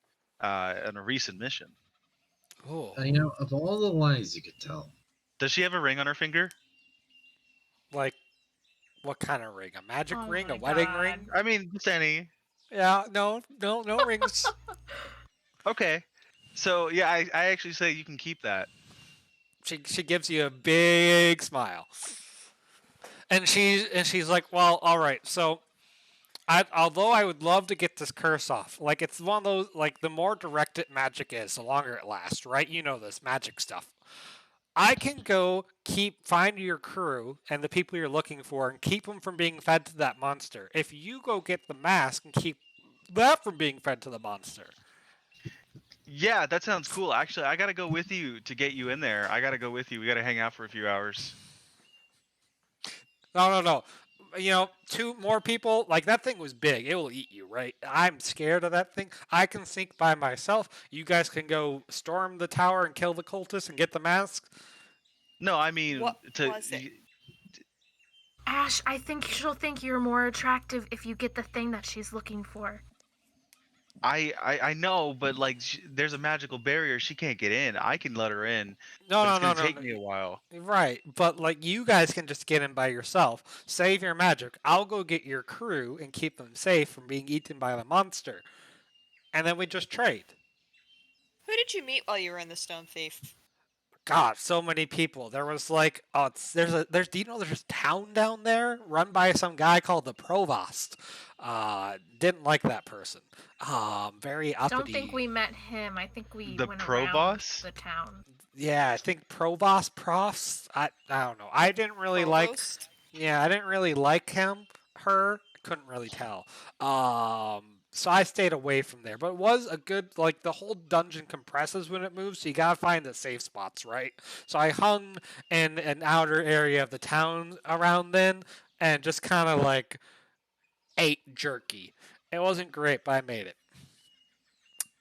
on a recent mission. Oh, Of all the lies you could tell, Does she have a ring on her finger? like what kind of ring? A magic Oh ring? my A wedding God. ring? I mean, just any. Yeah, no rings. Okay. So yeah, I actually say you can keep that. She gives you a big smile, and she's like, well, all right. So, although I would love to get this curse off, like it's one of those, like the more direct magic is, the longer it lasts, right? You know this magic stuff. I can go find your crew and the people you're looking for and keep them from being fed to that monster. If you go get the mask and keep that from being fed to the monster. Yeah, that sounds cool. Actually, I gotta go with you to get you in there. I gotta go with you. We gotta hang out for a few hours. No. 2 more people, like that thing was big. It will eat you, right? I'm scared of that thing. I can sneak by myself. You guys can go storm the tower and kill the cultists and get the mask. No, I mean What was it? Ash, I think she'll think you're more attractive if you get the thing that she's looking for. I know, but like there's a magical barrier. She can't get in. I can let her in. No, but no, it's no, gonna no. take me a while. Right, but like you guys can just get in by yourself. Save your magic. I'll go get your crew and keep them safe from being eaten by the monster. And then we just trade. Who did you meet while you were in the Stone Thief? God, so many people. There was like, there's do you know there's a town down there run by some guy called the Provost. Didn't like that person. Very uppity. Don't think we met him. I think we The went Provost? around the town. Yeah, I think Provost Profs. I don't know. I didn't really like. Provost? Yeah, I didn't really like him. Her couldn't really tell. So I stayed away from there. But it was a good, like, the whole dungeon compresses when it moves, so you gotta find the safe spots, right? So I hung in an outer area of the town around then, and just kind of like ate jerky. It wasn't great, but I made it.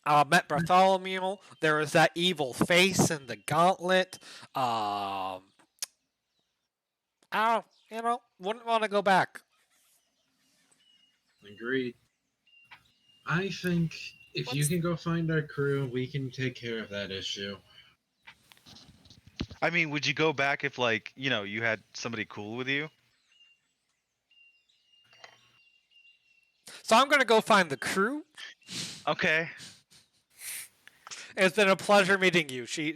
Met Bartholomew. There was that evil face in the gauntlet. I wouldn't want to go back. Agreed. I think if you What's- can go find our crew, we can take care of that issue. I mean, would you go back if, like, you had somebody cool with you? So I'm gonna go find the crew. Okay. It's been a pleasure meeting you. She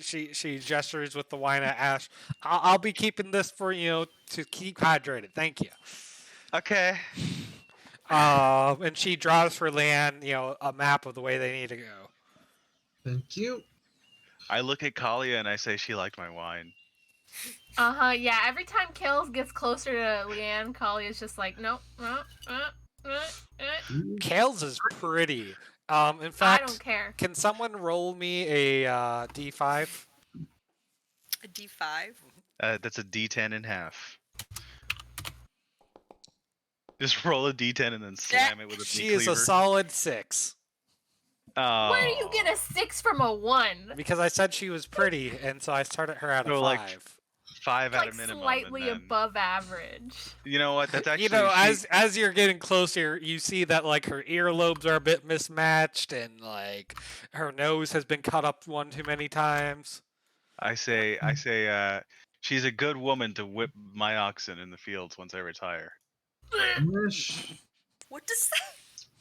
gestures with the wine at Ash. I'll be keeping this for to keep hydrated. Thank you. Okay. And she draws for Leanne, a map of the way they need to go. Thank you. I look at Kalia and I say she liked my wine. Yeah, every time Kills gets closer to Leanne, Kali is just like, nope. Kales is pretty. In I fact, don't care. can someone roll me a D5? A D5. That's a D10 in half. Just roll a D10 and then slam it with a She meat is a cleaver. solid 6. Oh. Where do you get a 6 from a 1? Because I said she was pretty, and so I started her at a So, 5. like, 5 at Like a minimum. slightly and then, above average. You know what? That's actually. As you're getting closer, you see that like her earlobes are a bit mismatched, and like her nose has been cut up one too many times. I say, she's a good woman to whip my oxen in the fields once I retire. Marsh, What does that?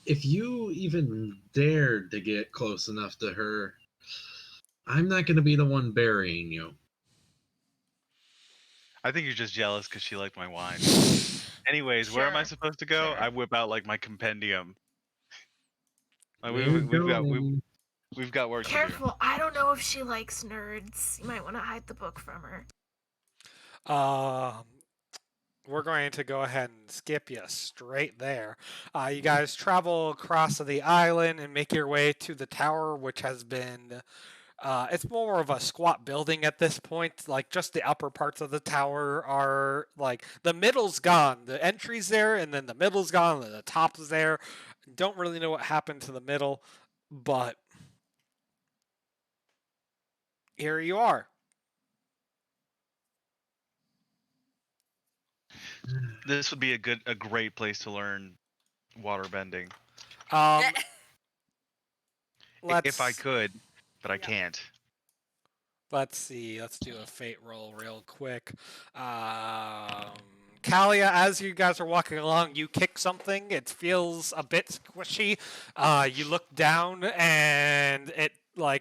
if you even dared to get close enough to her, I'm not going to be the one burying you. I think you're just jealous because she liked my wine. Anyways, where am I Sure, supposed to go? sure. I whip out like my compendium. Like, We're going. we've got work to do. Careful, I don't know if she likes nerds. You might want to hide the book from her. We're going to go ahead and skip you straight there. You guys travel across the island and make your way to the tower, which has been. It's more of a squat building at this point. Like, just the upper parts of the tower are like the middle's gone. The entry's there, and then the middle's gone, and the top's there. Don't really know what happened to the middle, but here you are. This would be a great place to learn water bending. If I could, but I can't. Let's see. Let's do a fate roll real quick. Kalia, as you guys are walking along, you kick something. It feels a bit squishy. You look down, and it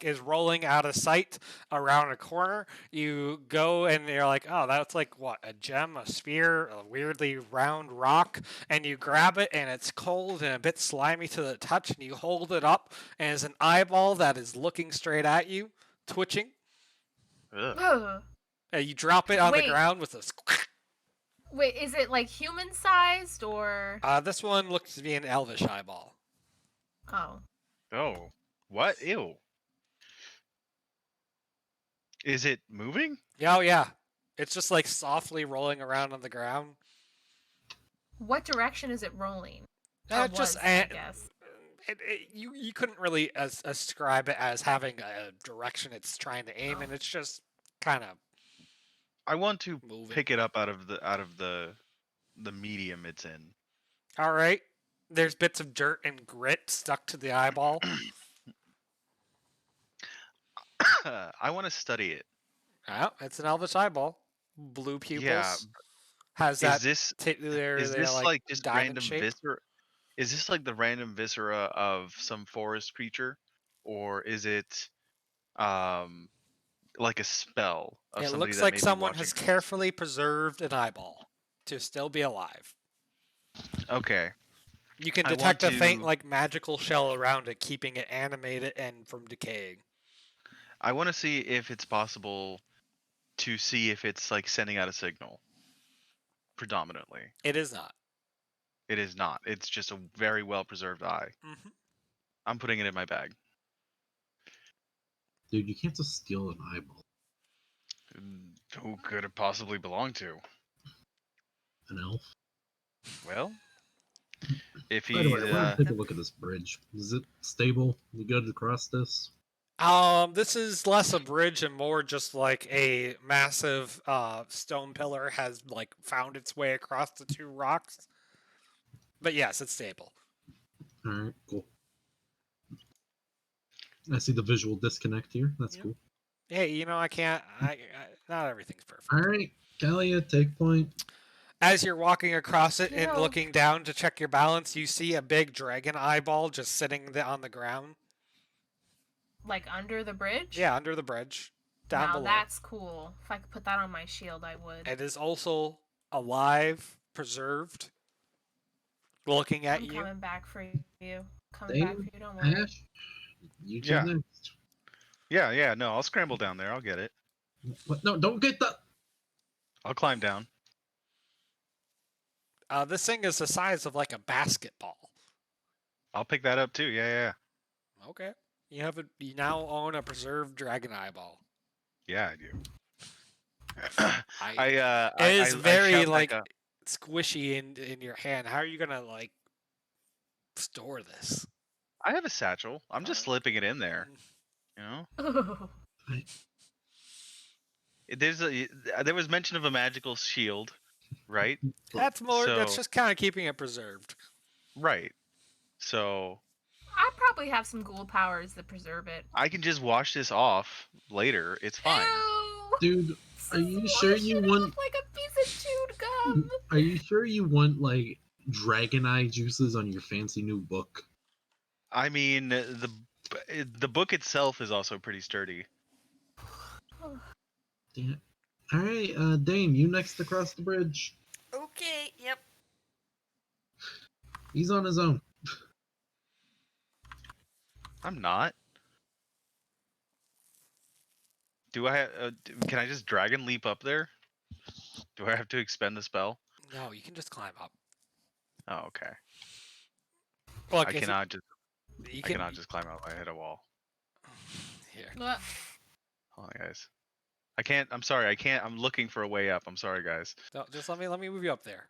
is rolling out of sight around a corner. You go and you're like, oh, that's like what, a gem, a sphere, a weirdly round rock, and you grab it, and it's cold and a bit slimy to the touch, and you hold it up, and it's an eyeball that is looking straight at you, twitching. Ugh. Ugh. You drop it on the Wait. ground with a squick. Wait, is it like human sized or? This one looks to be an elvish eyeball. Oh. Oh, what? Ew. Is it moving? Yeah, oh yeah. It's just like softly rolling around on the ground. What direction is it rolling? Uh, Or just was, I guess. you couldn't really ascribe it as having a direction it's trying to aim, and it's just kind of I want to moving. pick it up out of the medium it's in. All right. There's bits of dirt and grit stuck to the eyeball. I want to study it. Oh, it's an elvish eyeball. Blue pupils. Yeah. Has that Is this they're like just diamond random shape? viscera? Is this like the random viscera of some forest creature, or is it like a spell of It somebody looks that like may be someone watching has us? carefully preserved an eyeball to still be alive. Okay. You can I want detect a faint, to- like, magical shell around it, keeping it animated and from decaying. I want to see if it's possible to see if it's like sending out a signal. Predominantly, It is not. it is not. It's just a very well preserved eye. Mm-hmm. I'm putting it in my bag. Dude, you can't just steal an eyeball. Who could it possibly belong to? An elf. Well, If By the way, I he's want to take a look at this bridge. Is it stable? We good across this? This is less a bridge and more just like a massive stone pillar has like found its way across the two rocks. But yes, it's stable. All right, cool. I see the visual disconnect here. That's Yep. cool. Hey, you know, not everything's perfect. All right, Kalia, take point. As you're walking across it and No. looking down to check your balance, you see a big dragon eyeball just sitting on the ground. Like under the bridge? Yeah, under the bridge, down now below. that's cool. If I could put that on my shield, I would. It is also alive, preserved, looking at I'm you. coming back for you. Coming back for Dave, you, don't worry. Ash, you two Yeah. next. yeah, no, I'll scramble down there. I'll get it. What? No, don't get the. I'll climb down. This thing is the size of like a basketball. I'll pick that up too. Yeah. Okay. You now own a preserved dragon eyeball. Yeah, I do. It I is shout very back like up. squishy in your hand. How are you gonna like store this? I have a satchel. I'm just slipping it in there. You know, Oh. there was mention of a magical shield, right? That's So- just kind of keeping it preserved. Right. So I probably have some ghoul powers that preserve it. I can just wash this off later. It's fine. Ew! Dude, are you Wash sure it you off want? like a piece of chewed gum? Are you sure you want like dragon eye juices on your fancy new book? I mean, the book itself is also pretty sturdy. Damn it. All right, Dane, you next across the bridge. Okay, yep. He's on his own. I'm not. Do I have? Can I just dragon leap up there? Do I have to expend the spell? No, you can just climb up. Oh, okay. Look, I if cannot just. you I can, cannot just climb up. I hit a wall. Here. What? Hold on, guys. I can't. I'm sorry. I can't. I'm looking for a way up. I'm sorry, guys. Just let me move you up there.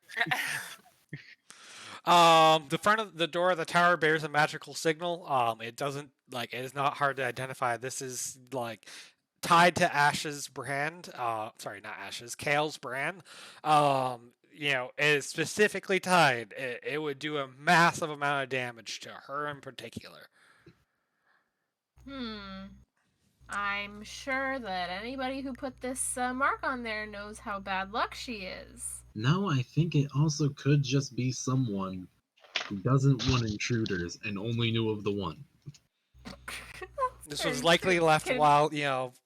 The front of the door of the tower bears a magical signal. It doesn't it is not hard to identify. This is like tied to Ash's brand. Sorry, not Ash's, Kale's brand. You know, it is specifically tied. It would do a massive amount of damage to her in particular. I'm sure that anybody who put this mark on there knows how bad luck she is. No, I think it also could just be someone who doesn't want intruders and only knew of the one. This Very was likely true. left Can-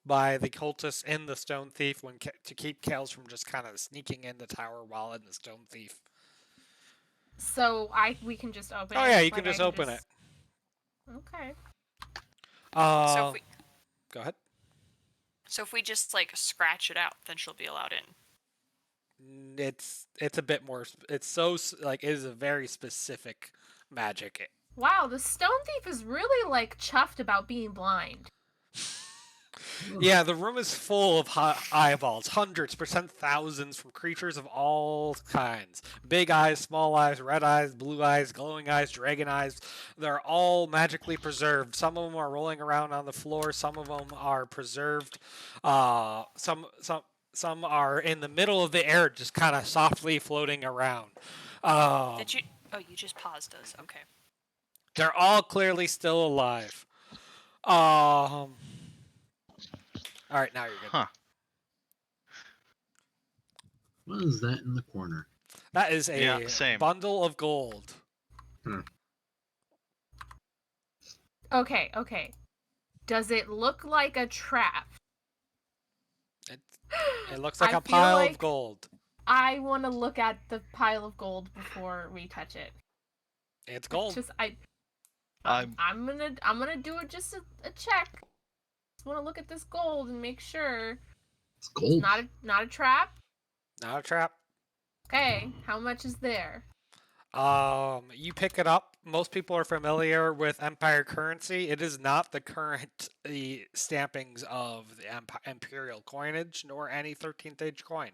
by the cultists in the Stone Thief to keep Kales from just kind of sneaking in the tower while in the Stone Thief. So we can just open it. Oh yeah, you Like, can I just open it. Okay. So if we, Go ahead. so if we just like scratch it out, then she'll be allowed in. It's a bit more. It's so it is a very specific magic. Wow, the Stone Thief is really like chuffed about being blind. Yeah, the room is full of eyeballs, hundreds, percent thousands from creatures of all kinds. Big eyes, small eyes, red eyes, blue eyes, glowing eyes, dragon eyes. They're all magically preserved. Some of them are rolling around on the floor. Some of them are preserved. Some are in the middle of the air, just kind of softly floating around. Did you? Oh, you just paused us. Okay. They're all clearly still alive. All right, now you're good. Huh. What is that in the corner? That is a Yeah, same. bundle of gold. Okay. Does it look like a trap? It looks like I a feel pile like of gold. I want to look at the pile of gold before we touch it. It's gold. Just I'm I'm gonna do it just a check. Just want to look at this gold and make sure It's gold. it's not a trap. Not a trap. Okay, how much is there? You pick it up. Most people are familiar with Empire currency. It is not the current stampings of the Imperial coinage, nor any 13th age coin.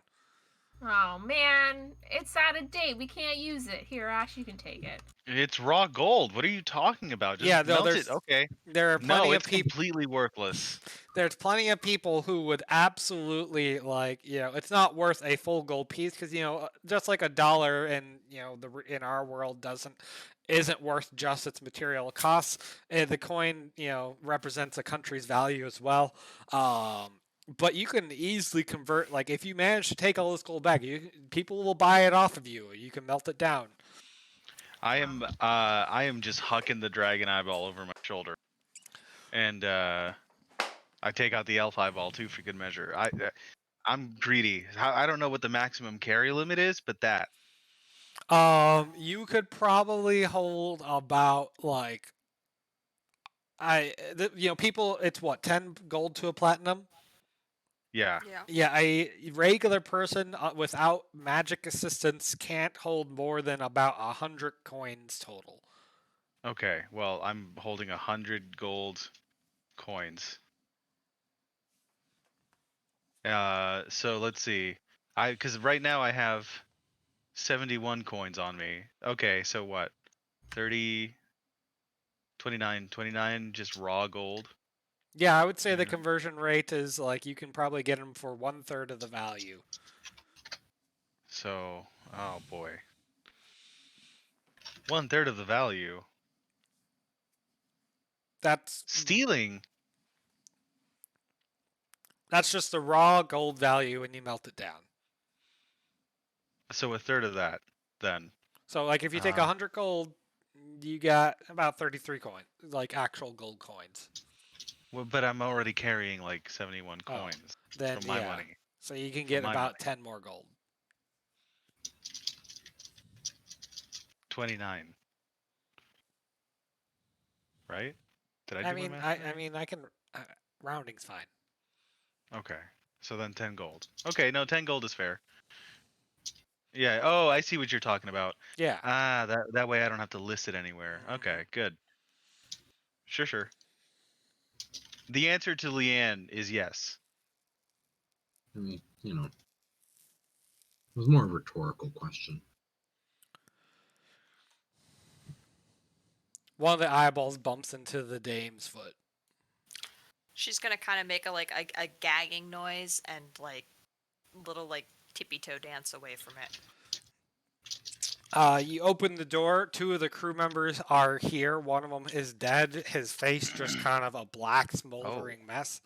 Oh man, it's out of date. We can't use it. Here, Ash, you can take it. It's raw gold. What are you talking about? Just Yeah, no, melt it. Okay. there are No, plenty of it's people. completely worthless. There's plenty of people who would absolutely like, it's not worth a full gold piece because just like a dollar in in our world isn't worth just its material costs. The coin represents a country's value as well. But you can easily convert, like if you manage to take all this gold back, people will buy it off of you. You can melt it down. I am just hucking the dragon eyeball over my shoulder, and I take out the elf eyeball too for good measure. I'm greedy. I don't know what the maximum carry limit is, but that. You could probably hold about like people. It's what, 10 gold to a platinum. Yeah. Yeah. Yeah, a regular person without magic assistance can't hold more than about 100 coins total. Okay. Well, I'm holding 100 gold coins. So let's see. Because right now I have 71 coins on me. Okay, so what? 30, 29 just raw gold. Yeah, I would say the Mhm. conversion rate is like you can probably get them for 1/3 of the value. So, oh boy. 1/3 of the value. That's Stealing. just the raw gold value when you melt it down. So 1/3 of that, then. So like if you take Uh, 100 gold, you got about 33 coins, like actual gold coins. Well, but I'm already carrying like 71 Oh, coins Then from my yeah, money. so you can get my about money. 10 more gold. 29. Right? Did I do I my mean, math I right? mean, I can rounding's fine. Okay. So then 10 gold. Okay, no, 10 gold is fair. Yeah. Oh, I see what you're talking about. Yeah. Ah, that way I don't have to list it anywhere. Mhm. Okay, good. Sure. The answer to Leanne is yes. I mean, it was more a rhetorical question. One of the eyeballs bumps into the dame's foot. She's gonna kind of make a gagging noise and little tippy toe dance away from it. You open the door. 2 of the crew members are here. One of them is dead. His face just kind of a black, smoldering mess.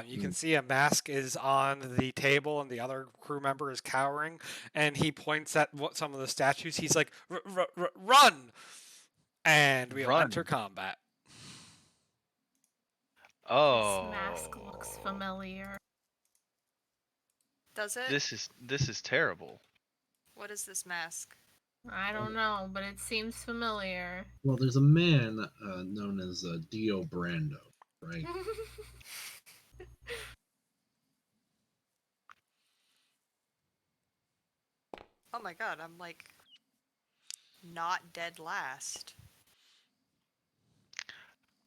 You can see a mask is on the table, and the other crew member is cowering. And he points at some of the statues. He's like, "Run!" And we'll Run. enter combat. Oh. This mask looks familiar. Does it? This is terrible. What is this mask? I don't know, but it seems familiar. Well, there's a man known as Dio Brando, right? Oh my god, I'm not dead last.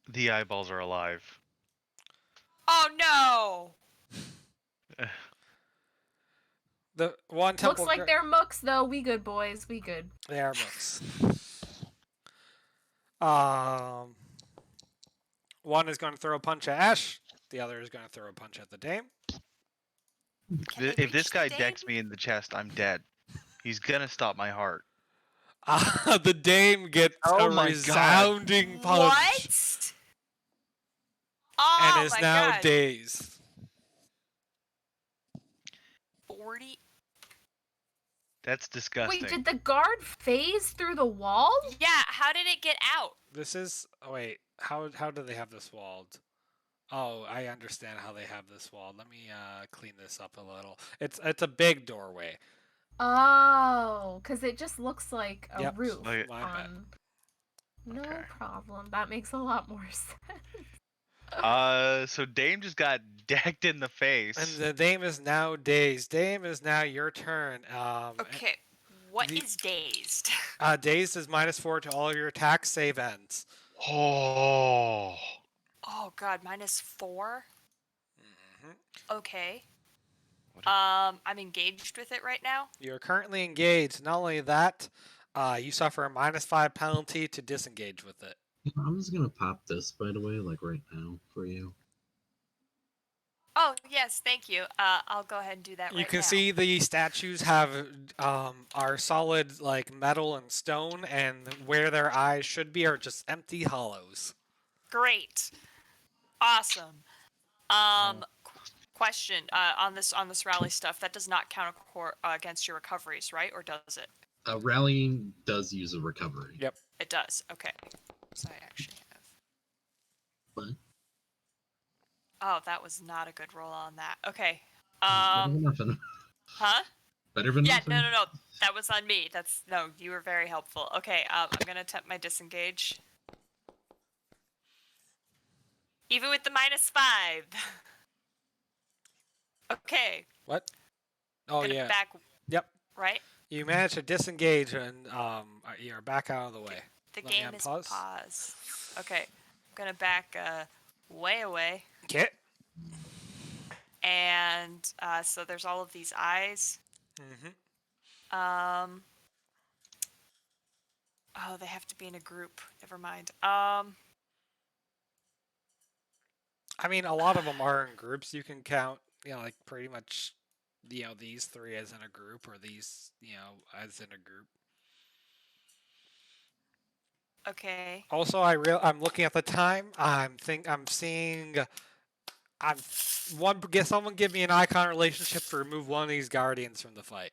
The eyeballs are alive. Oh no! The one temple. Looks like they're mooks, though. We good, boys. We good. They are books. One is going to throw a punch at Ash. The other is going to throw a punch at the dame. Can they If this reach guy the decks dame? me in the chest, I'm dead. He's gonna stop my heart. The dame gets Oh a my God. resounding punch What? Oh and is my now god. dazed. 40. That's disgusting. Wait, did the guard phase through the wall? Yeah, how did it get out? This is. Oh wait, how do they have this walled? Oh, I understand how they have this walled. Let me clean this up a little. It's a big doorway. Oh, because it just looks like a Yep, roof. my bad. No Okay. problem. That makes a lot more sense. So Dame just got decked in the face. And the dame is now dazed. Dame is now your turn. Okay, what is the- dazed? Dazed is -4 to all your attack save ends. Oh. Oh god, -4? Mhm. Okay. I'm engaged with it right now. You're currently engaged. Not only that, you suffer a -5 penalty to disengage with it. I was gonna pop this, by the way, like right now for you. Oh yes, thank you. I'll go ahead and do that You right can now. see the statues have are solid like metal and stone, and where their eyes should be are just empty hollows. Great, awesome. Question on this rally stuff. That does not count against your recoveries, right? Or does it? Rallying does use a recovery. Yep. It does. Okay. So I actually have. But Oh, that was not a good roll on that. Okay. better than nothing. Huh? Better than Yeah. nothing. No. That was on me. No. You were very helpful. Okay. I'm gonna attempt my disengage. Even with the -5. Okay. What? Oh Gonna yeah. back. Yep. Right. You managed to disengage, and you're back out of the way. The Let me game is unpause. pause. Okay. I'm gonna back way away. Okay. And so there's all of these eyes. Mm-hmm. Oh, they have to be in a group. Never mind. I mean, a lot of them are in groups. You can count, like pretty much, these three as in a group, or these, as in a group. Okay. Also, I'm looking at the time. Someone give me an icon relationship to remove one of these guardians from the fight.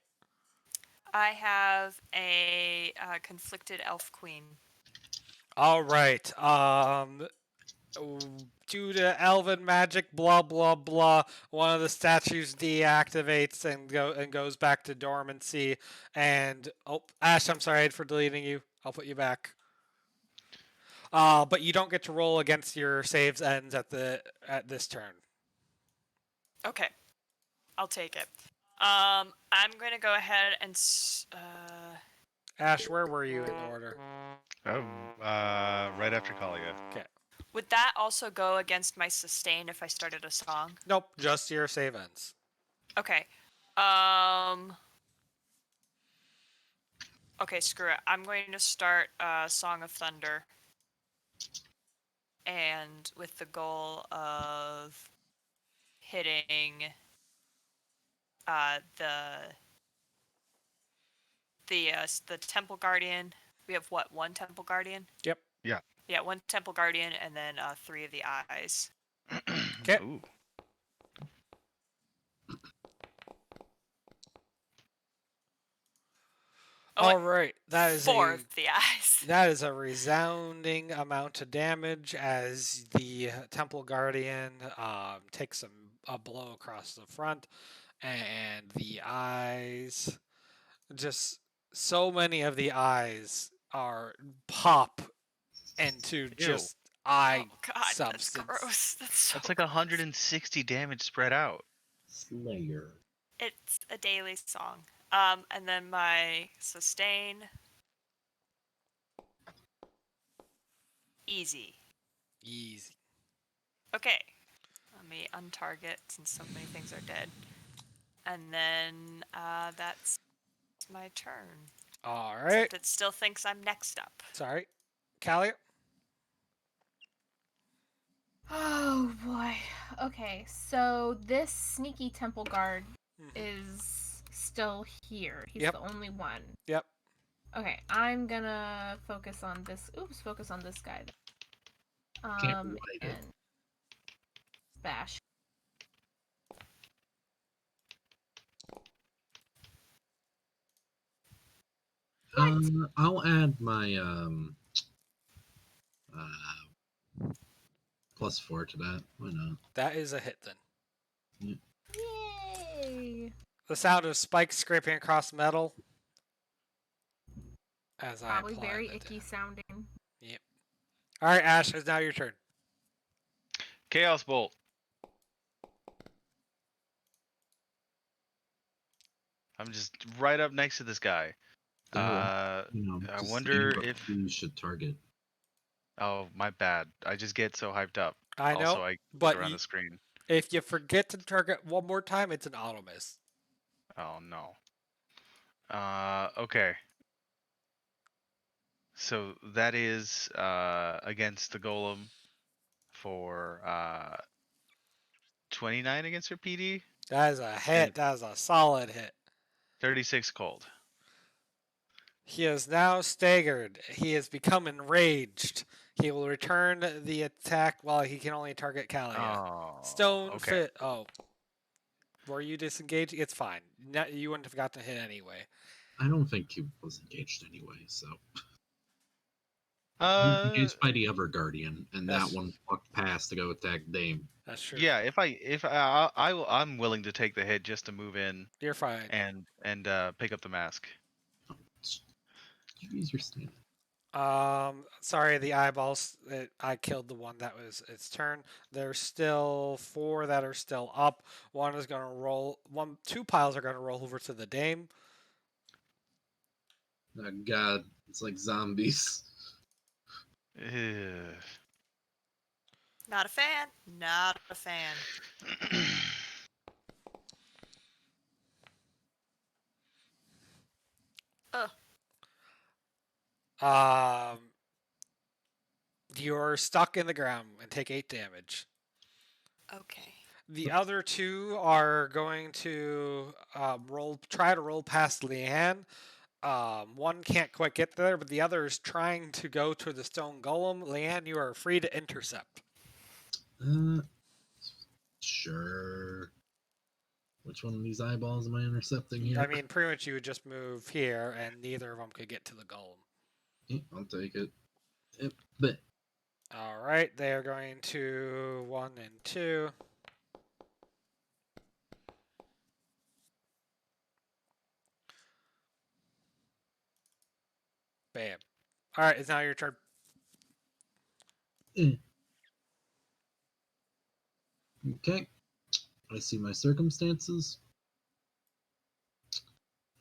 I have a conflicted elf queen. All right. Due to elven magic, blah blah blah, one of the statues deactivates and goes back to dormancy. And Ash, I'm sorry for deleting you. I'll put you back. But you don't get to roll against your saves ends at this turn. Okay. I'll take it. I'm going to go ahead and Ash, where were you in order? Oh, right after Kalia. Okay. would that also go against my sustain if I started a song? Nope, just your save ends. Okay. Okay, screw it. I'm going to start Song of Thunder. And with the goal of hitting the Temple Guardian. We have what, one Temple Guardian? Yep. Yeah. Yeah, one Temple Guardian and then 3 of the eyes. Okay. Ooh. Oh, All right. That is 4 of the eyes. That is a resounding amount of damage as the Temple Guardian takes a blow across the front, and the eyes, just so many of the eyes are pop into just eye Oh god, substance. that's gross. That's so That's like 160 damage spread out. Slayer. It's a daily song. And then my sustain. Easy. Easy. Okay. Let me untarget since so many things are dead. And then that's my turn. All right. Except it still thinks I'm next up. Sorry. Callie? Oh boy. Okay, so this sneaky temple guard is still here. He's Yep. the only one. Yep. Okay, I'm gonna focus on this. Oops, focus on this guy. Can't light it. And bash. I'll add my +4 to that. Why not? That is a hit then. Yay! The sound of spikes scraping across metal. As I Probably apply very the icky damage. sounding. Yep. All right, Ash, it's now your turn. Chaos Bolt. I'm just right up next to this guy. I Just wonder saying what if- you should target. Oh, my bad. I just get so hyped up. I know, Also, I but look around you- the screen. If you forget to target one more time, it's an auto miss. Oh no. Okay. So that is against the golem for 29 against your PD, That is a hit. That is a solid hit. 36 cold. He is now staggered. He has become enraged. He will return the attack while he can only target Kalia. Oh. Stone Okay. fit. Oh. Were you disengaged? It's fine. You wouldn't have got to hit anyway. I don't think he was engaged anyway, so. He was Uh, engaged by the other Guardian, and That's- that one fucked past to go attack Dame. That's true. yeah. I'm willing to take the hit just to move in You're fine. and pick up the mask. You use your stand. Sorry, the eyeballs. I killed the one that was its turn. There's still 4 that are still up. One is gonna roll. 2 piles are gonna roll over to the Dame. Oh, God, it's like zombies. Ugh. Not a fan. Not a fan. Ugh. You're stuck in the ground and take 8 damage. Okay. The other 2 are going to try to roll past Leanne. One can't quite get there, but the other is trying to go to the stone golem. Leanne, you are free to intercept. Sure. Which one of these eyeballs am I intercepting here? I mean, pretty much you would just move here, and neither of them could get to the golem. Yeah, I'll take it. But All right, they are going to 1 and 2. Bam. All right, it's now your turn. okay, I see my circumstances.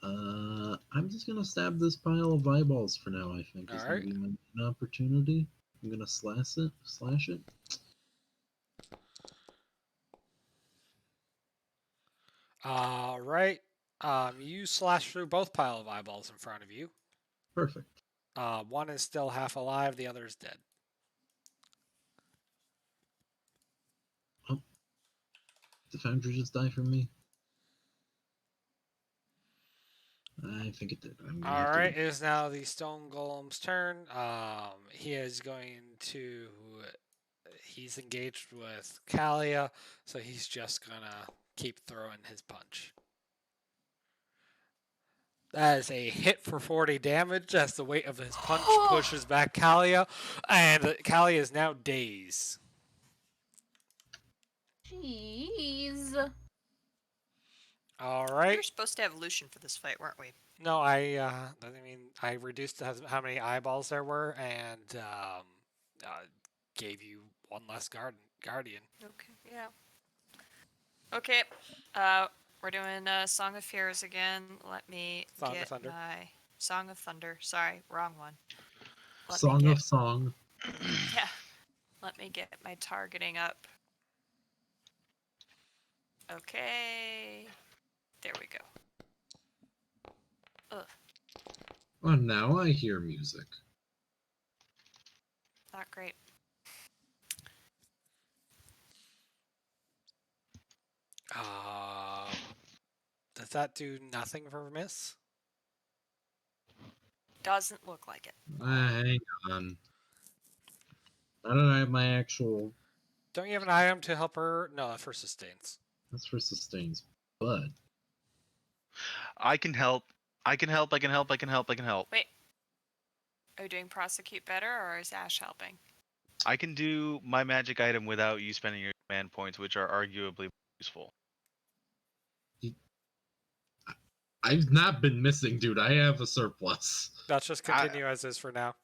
I'm just gonna stab this pile of eyeballs for now. I think is gonna be my main opportunity. I'm gonna slash it. All right. You slash through both pile of eyeballs in front of you. Perfect. One is still half alive, the other is dead. Oh, did Foundry just die from me? I think it did. All right, it is now the stone golem's turn. He is going to. He's engaged with Kalia, so he's just gonna keep throwing his punch. That is a hit for 40 damage as the weight of his punch pushes back Kalia, and Kalia is now dazed. Jeez. All We right. were supposed to have Lucian for this fight, weren't we? No, I mean, I reduced how many eyeballs there were, and gave you one less guardian. Okay. Yeah. Okay. We're doing Song of Fears again. Let me Song of get Thunder. my Song of Thunder. Sorry, wrong one. Song of Song. Yeah. Let me get my targeting up. Okay. There we go. Ugh. Oh, now I hear music. Not great. Does that do nothing for miss? Doesn't look like it. Hang on. I don't have my actual. Don't you have an item to help her? No, that's for sustains. That's for sustains, but I can help. I can help. Wait. Are you doing prosecute better, or is Ash helping? I can do my magic item without you spending your command points, which are arguably useful. I've not been missing, dude. I have a surplus. Let's just continue as is for now.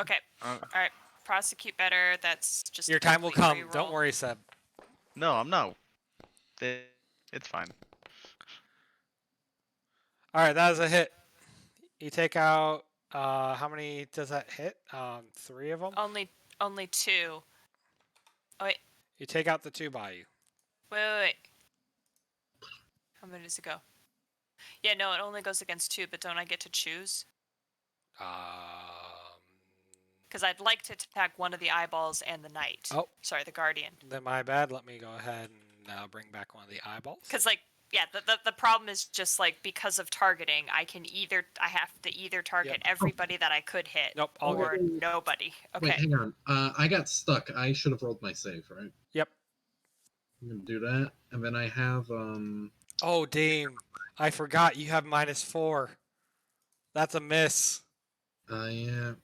Okay. All right. Prosecute better. That's just Your a time will complete come. Don't reroll. worry, Seb. No, I'm not. It's fine. All right, that is a hit. You take out. How many does that hit? 3 of them. Only 2. Oh wait. You take out the 2 by you. Wait. How many does it go? Yeah, no, it only goes against 2, but don't I get to choose? Um, Because I'd like to attack one of the eyeballs and the knight. Oh. Sorry, the guardian. then my bad. Let me go ahead and bring back one of the eyeballs. Because, like, yeah, the problem is just, like, because of targeting, I have to either target Yep. everybody that I could hit, Nope, all or good. nobody. Wait, Okay. hang on. I got stuck. I should have rolled my save, right? Yep. I'm gonna do that, and then I have Oh, Dame. I forgot you have -4. That's a miss. yeah.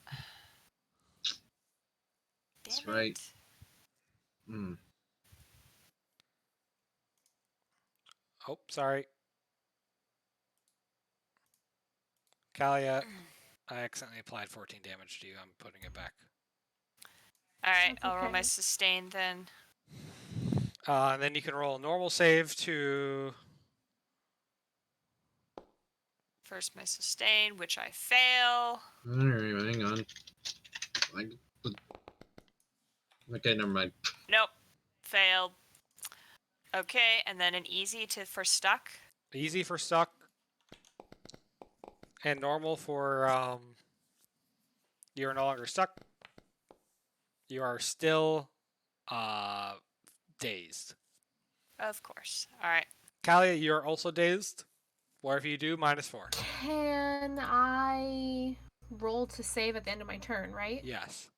That's Damn right. it. Hmm. Oh, sorry. Kalia, I accidentally applied 14 damage to you. I'm putting it back. Alright, That's I'll roll my okay. sustain then. And then you can roll a normal save to... First my sustain, which I fail. Alright, hang on. Okay, never mind. Nope. Failed. Okay, and then an easy for stuck. Easy for stuck. And normal for... You're no longer stuck. You are still... dazed. Of course. Alright. Kalia, you're also dazed. Whatever you do, -4. Can I roll to save at the end of my turn, right? Yes.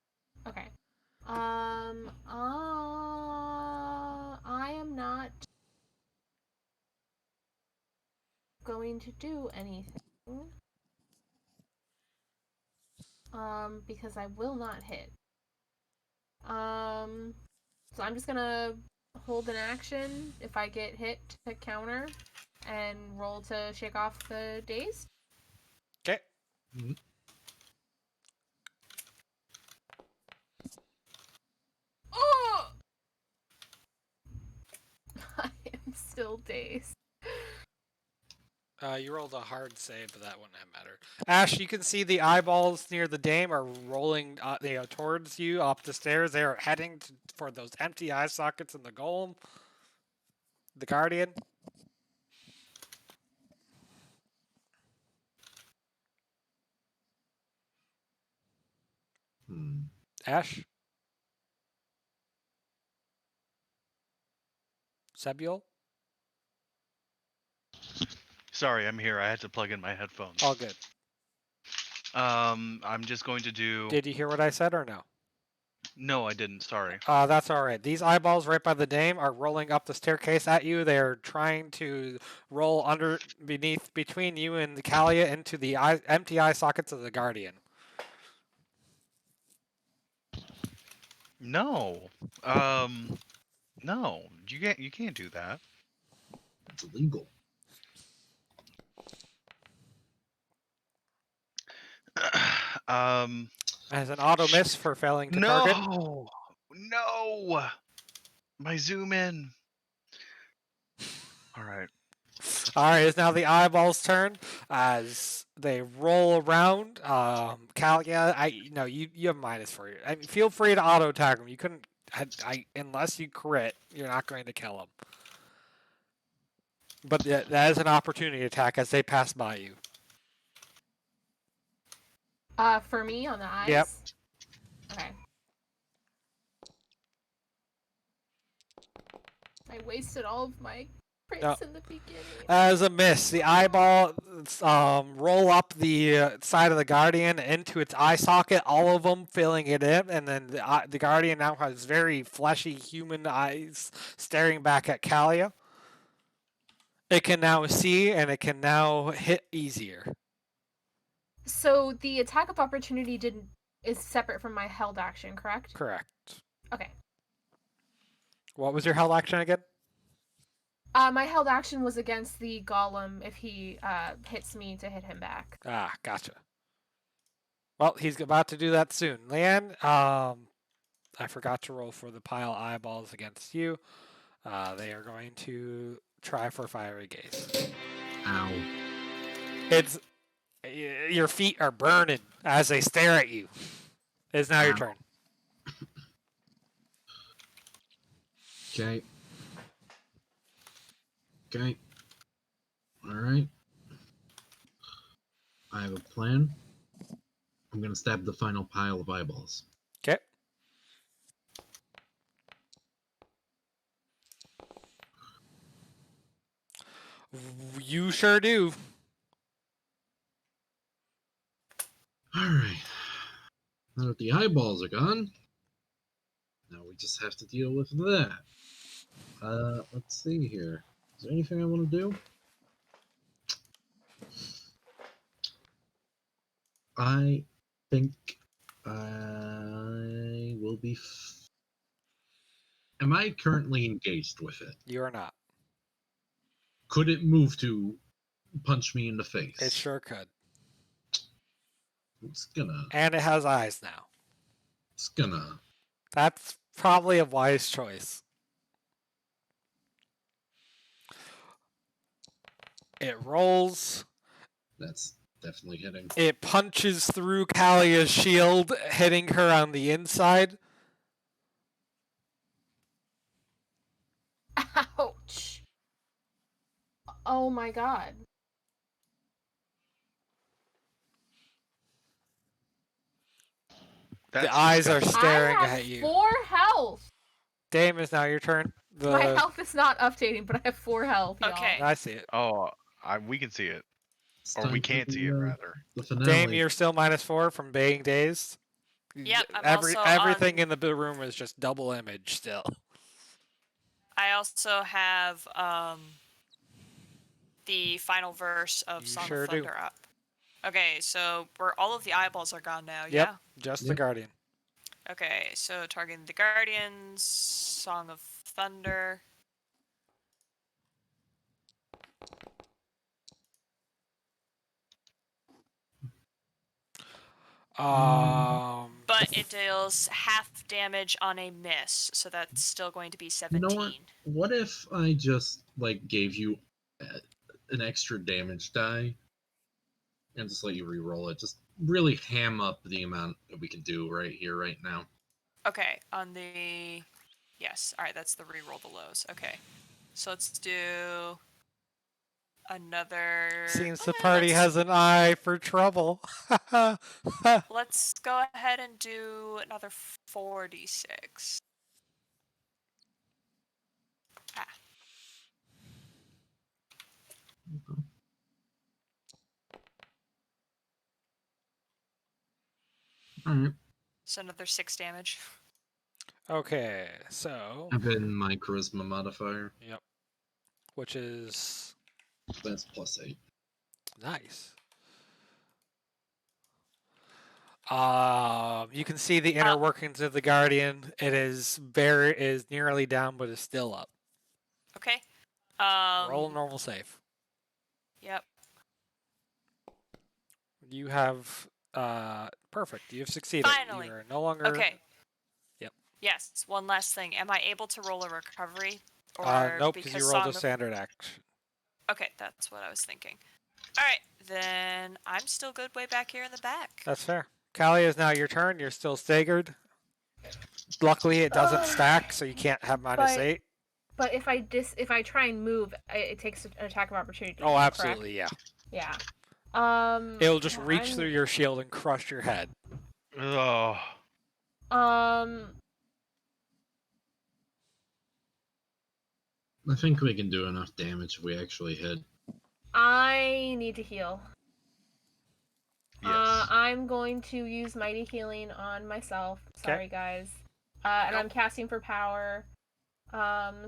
Okay. I am not going to do anything. Because I will not hit. So I'm just gonna hold an action if I get hit to counter and roll to shake off the daze. Okay. Oh! I am still dazed. You rolled a hard save, but that wouldn't have mattered. Ash, you can see the eyeballs near the dame are rolling towards you up the stairs. They are heading for those empty eye sockets in the golem. The guardian. Ash? Sebule? Sorry, I'm here. I had to plug in my headphones. All good. I'm just going to do. Did you hear what I said or no? No, I didn't. Sorry. That's all right. These eyeballs right by the dame are rolling up the staircase at you. They're trying to roll between you and the Kalia into the empty eye sockets of the guardian. No. No. You can't do that. It's illegal. As an auto miss for failing to target. No. My zoom in. All right. All right, it's now the eyeballs' turn as they roll around. Kalia, you have -4. I mean, feel free to auto attack them. You couldn't, unless you crit, you're not going to kill them. But that is an opportunity attack as they pass by you. For me on the eyes? Yep. Okay. I wasted all of my crits in the beginning. As a miss, the eyeball roll up the side of the guardian into its eye socket, all of them filling it in, and then the guardian now has very fleshy human eyes staring back at Kalia. It can now see, and it can now hit easier. So the attack of opportunity is separate from my held action, correct? Correct. Okay. What was your held action again? My held action was against the golem if he hits me to hit him back. Ah, gotcha. Well, he's about to do that soon. Leanne, I forgot to roll for the pile eyeballs against you. They are going to try for fiery gaze. Ow. Your feet are burning as they stare at you. It's now your turn. Okay. Okay. Alright. I have a plan. I'm gonna stab the final pile of eyeballs. Okay. You sure do. Alright. Now that the eyeballs are gone, now we just have to deal with that. Let's see here. Is there anything I want to do? I think I will be. Am I currently engaged with it? You are not. Could it move to punch me in the face? It sure could. It's gonna. And it has eyes now. It's gonna. That's probably a wise choice. It rolls. That's definitely hitting. It punches through Kalia's shield, hitting her on the inside. Ouch. Oh my god. That's the eyes are disgusting. staring I have at you. 4 health. Dame, is now your turn. My health is not updating, but I have 4 health. Y'all. Okay. I see it. Oh, we can see it, It's or time we for can't see it the, rather. The finale. Dame, you're still -4 from being dazed. Yep, I'm also everything on- in the room is just double image still. I also have the final verse of You Song sure of do. Thunder up. Okay, so where all of the eyeballs are gone now, Yep. yeah? Just the Yep. Guardian. Okay, so targeting the Guardians, Song of Thunder. But it deals half damage on a miss, so that's still going to be 17. You know what? What if I just gave you an extra damage die and just let you re-roll it? Just really ham up the amount that we can do right here, right now. Okay, on the... Yes, alright, that's the reroll the lows. Okay, so let's do another... Seems the Okay, party let's- has an eye for trouble. Let's go ahead and do another 4d6. Ah, All right. so another 6 damage. Okay, so I've been my charisma modifier. which is That's +8. nice. You can see the inner workings of the Guardian. It is nearly down, but is still up. Okay. Roll a normal save. Yep. You have perfect. You've succeeded. Finally. You are no longer Okay. Yep. Yes, one last thing. Am I able to roll a recovery? nope, because you rolled Song a of- standard action. Okay, that's what I was thinking. Alright, then I'm still good way back here in the back. That's fair. Callie, is now your turn. You're still staggered. Luckily, it doesn't stack, so you can't have -8. But if I try and move, it takes an attack of opportunity. Oh, correct? absolutely, yeah. Yeah. It'll just yeah, reach I'm- through your shield and crush your head. Oh, I think we can do enough damage if we actually hit. I need to heal. yes. I'm going to use Mighty Healing on myself. Okay. Sorry, guys. And I'm casting for power.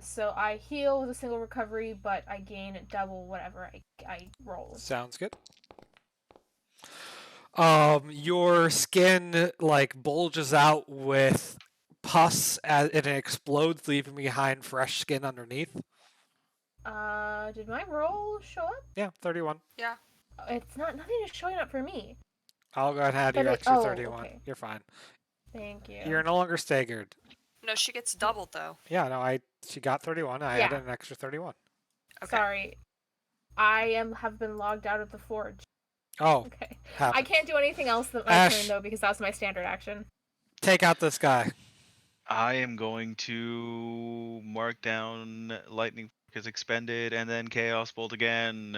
So I heal with a single recovery, but I gain double whatever I roll. Sounds good. Your skin bulges out with pus and it explodes, leaving behind fresh skin underneath. Did my roll show up? Yeah, 31. Yeah. It's nothing is showing up for me. I'll go ahead and add But your it- extra oh, 31. okay. You're fine. Thank you. You're no longer staggered. No, she gets doubled though. Yeah, no, she got 31. I Yeah. added an extra 31. Okay. Sorry. I have been logged out of the forge. Oh, Okay. I happened. can't do anything else that my Ash. turn though because that's my standard action. Take out this guy. I am going to mark down lightning is expended, and then Chaos Bolt again,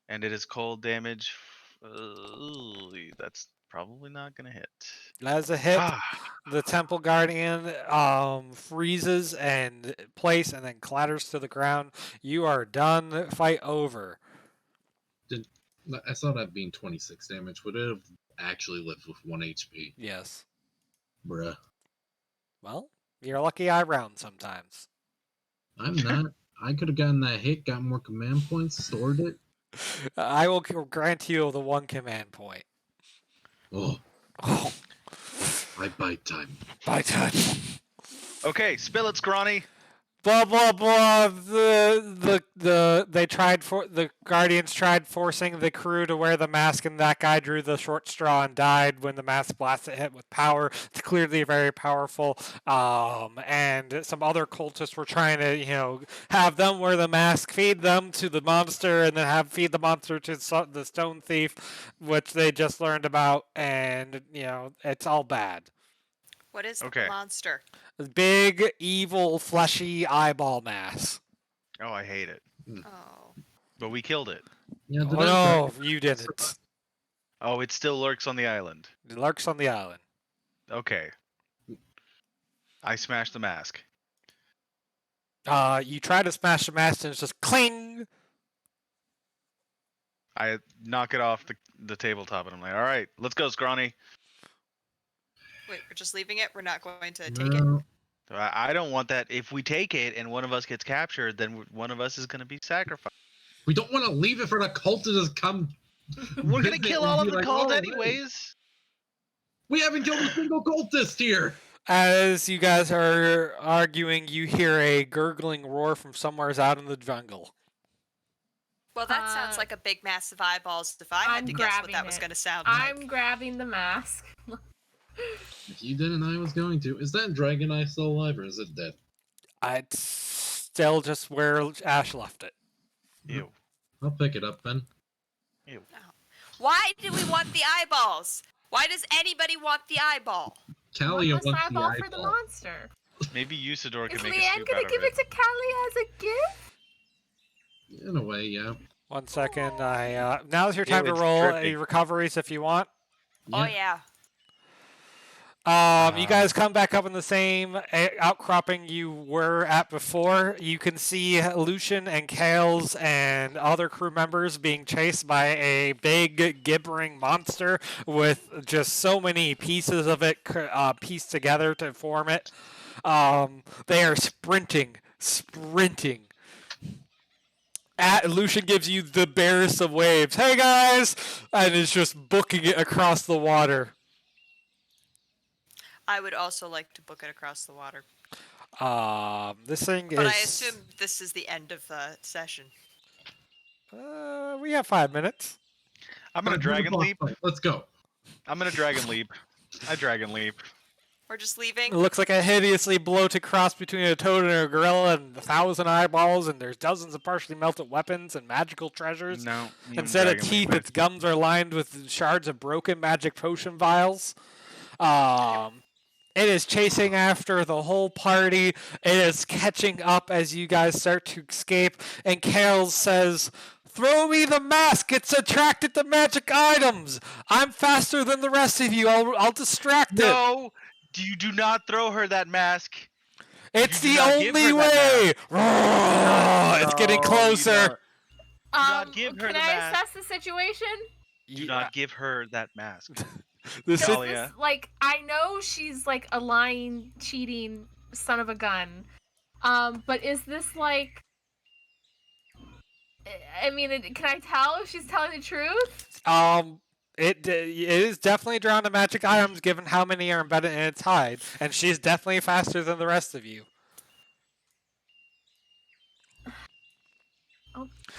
and it is cold damage. That's probably not gonna hit. As a hit, Ah, the Temple Guardian freezes and place and then clatters to the ground. You are done. Fight over. I saw that being 26 damage. Would it have actually lived with 1 HP? Yes. Bruh. Well, you're lucky I round sometimes. I'm not. I could have gotten that hit, got more command points, stored it. I will grant you the 1 command point. Oh, Oh, I bite time. by time. okay, spill it, Scrawny. Blah blah blah. The Guardians tried forcing the crew to wear the mask, and that guy drew the short straw and died when the mask blasted hit with power. It's clearly very powerful. And some other cultists were trying to, have them wear the mask, feed them to the monster, and then feed the monster to the stone thief, which they just learned about, and it's all bad. What is Okay. the monster? Big, evil, fleshy eyeball mass. Oh, I hate it. Oh. But we killed it. Yeah, Oh no, you didn't. Oh, it still lurks on the island. It lurks on the island. Okay. I smashed the mask. You try to smash the mask and it's just cling. I knock it off the tabletop and I'm like, all right, let's go, Scrawny. Wait, we're just leaving it? We're not going to take it? No. I don't want that. If we take it and one of us gets captured, then one of us is going to be sacrificed. We don't want to leave it for the cultists to come. We're going to visit kill and all of be the like, cult "Oh, anyways. We haven't killed a single cultist here. As you guys are arguing, you hear a gurgling roar from somewhere out in the jungle. Well, that sounds Uh, like a big, massive eyeballs if I had I'm to guess what grabbing that was it. going to sound like. I'm grabbing the mask. If you didn't, I was going to. Is that dragon eye still alive or is it dead? It's still just where Ash left it. Ew. I'll pick it up then. Why do we want the eyeballs? Why does anybody want the eyeball? Callia One less wants the eyeball for the eyeball. monster. Maybe Usador Is can make a Leanne soup gonna out give of it to Callie as a gift? In a way, yeah. 1 second. Now's your time to it's roll dripping. any recoveries if you want. Oh, yeah. You guys come back up in the same outcropping you were at before. You can see Lucian and Kales and other crew members being chased by a big gibbering monster with just so many pieces of it pieced together to form it. They are sprinting. Lucian gives you the barest of waves. Hey guys! And is just booking it across the water. I would also like to book it across the water. This thing is. But I assume this is the end of the session. We have 5 minutes. I'm going to dragon leap. Let's go. I'm going to dragon leap. I dragon leap. We're just leaving. It looks like a hideously bloated cross between a toad and a gorilla, and 1,000 eyeballs, and there's dozens of partially melted weapons and magical treasures. No. I'm Instead of dragon teeth, leaping. its gums are lined with shards of broken magic potion vials. It is chasing after the whole party. It is catching up as you guys start to escape. And Kales says, "Throw me the mask. It's attracted to magic items. I'm faster than the rest of you. I'll distract it. No! You do not throw her that mask. It's you the do not give only her that way. Roar! It's getting No, you closer. don't. not give her can the I mask. assess the situation? Do not give her that mask. This So is, is Talia. this, like, I know she's like a lying, cheating son of a gun. But is this like? I mean, can I tell if she's telling the truth? it is definitely drawn to magic items given how many are embedded in its hide, and she's definitely faster than the rest of you.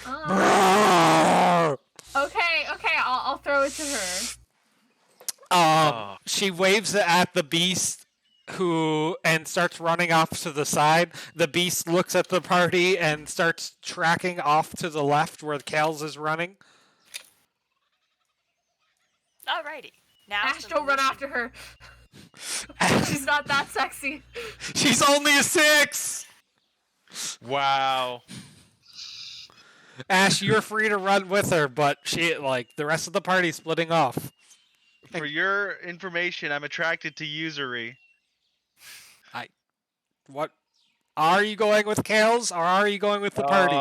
Oh. Okay, I'll throw it to her. Oh. She waves it at the beast and starts running off to the side. The beast looks at the party and starts tracking off to the left where Kales is running. Alrighty. Now Ash, don't run after her. She's not that sexy. She's only a 6! Wow. Ash, you're free to run with her, but she the rest of the party's splitting off. For your information, I'm attracted to usury. What? Are you going with Kales or are you going with the party?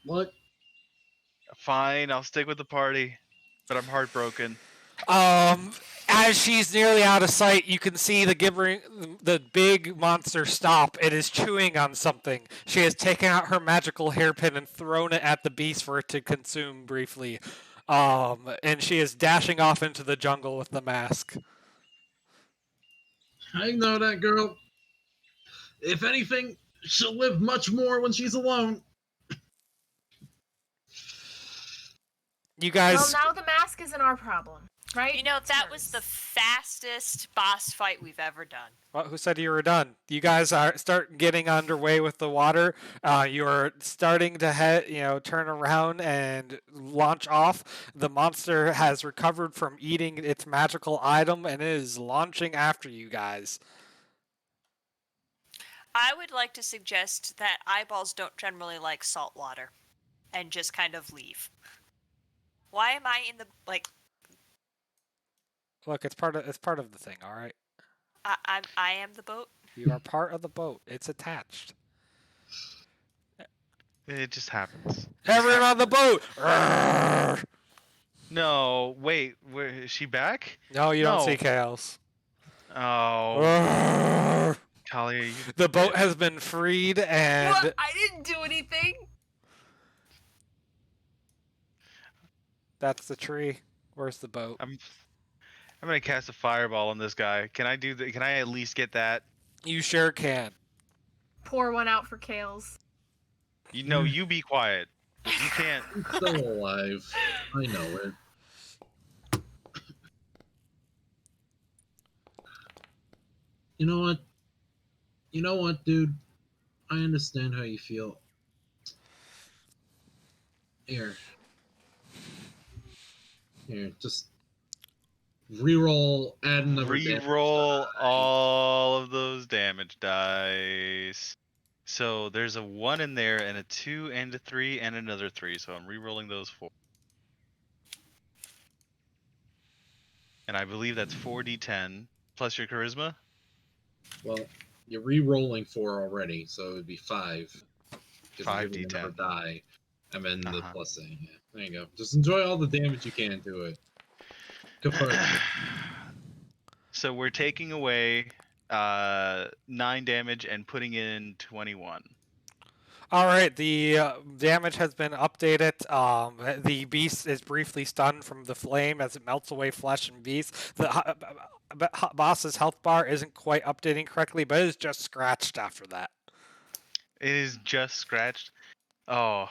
What? Fine, I'll stick with the party, but I'm heartbroken. As she's nearly out of sight, you can see the big monster stop. It is chewing on something. She has taken out her magical hairpin and thrown it at the beast for it to consume briefly. And she is dashing off into the jungle with the mask. I know that girl. If anything, she'll live much more when she's alone. You guys. Well, now the mask isn't our problem, right? You know, It's that was the hers. fastest boss fight we've ever done. Well, who said you were done? You guys are start getting underway with the water. You're starting to turn around and launch off. The monster has recovered from eating its magical item and is launching after you guys. I would like to suggest that eyeballs don't generally like salt water, and just kind of leave. Why am I in the Look, it's part of the thing. All right, I am the boat? you are part of the boat. It's attached. It just happens. Everyone on the boat. Roar! No, wait, is she back? No, you don't No. see chaos. Oh, Roar! Talia, you... The boat has been freed, and What? I didn't do anything. that's the tree. Where's the boat? I'm gonna cast a fireball on this guy. Can I do that? Can I at least get that? You sure can. Pour one out for Kales. You know, you be quiet. You can't. I'm still alive. I know it. You know what? You know what, dude? I understand how you feel. Here, just reroll, add another damage Reroll die. all of those damage dice. So there's a 1 in there, and a 2, and a 3, and another 3. So I'm re-rolling those 4. And I believe that's 4d10 plus your charisma. Well, you're re-rolling 4 already, so it would be 5. 5d10. Another die, and then the Uh-huh. plus thing. Yeah, there you go. Just enjoy all the damage you can to it. Confirm. So we're taking away 9 damage and putting in 21. All right, the damage has been updated. The beast is briefly stunned from the flame as it melts away flesh and beast. The boss's health bar isn't quite updating correctly, but it is just scratched after that. It is just scratched. Oh,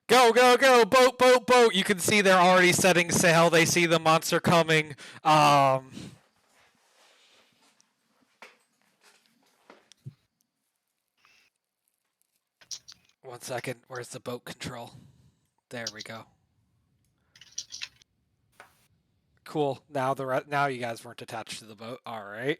Go, go, go! Boat, boat, boat! You can see they're already setting sail. They see the monster coming. One second. Where's the boat control? There we go. Cool. Now now you guys weren't attached to the boat. All right.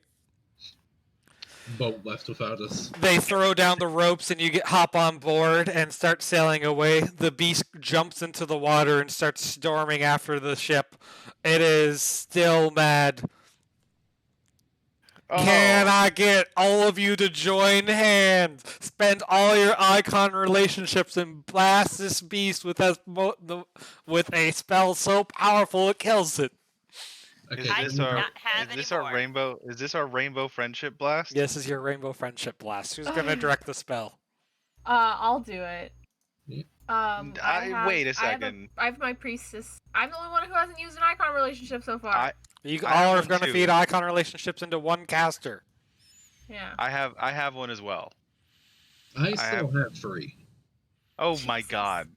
Boat left without us. They throw down the ropes and you hop on board and start sailing away. The beast jumps into the water and starts storming after the ship. It is still mad. Can I get all of you to join hands? Spend all your icon relationships and blast this beast with a spell so powerful it kills it. Okay, Is I this do our not have is this any our more. rainbow? Is this our rainbow friendship blast? This is your Rainbow Friendship Blast. Who's gonna direct the spell? I'll do it. Yeah. Wait a I second. have my priestess. I'm the only one who hasn't used an icon relationship so far. You I have all are one gonna too. feed icon relationships into one caster. Yeah. I have one as well. I still have 3. Oh my Jesus. god.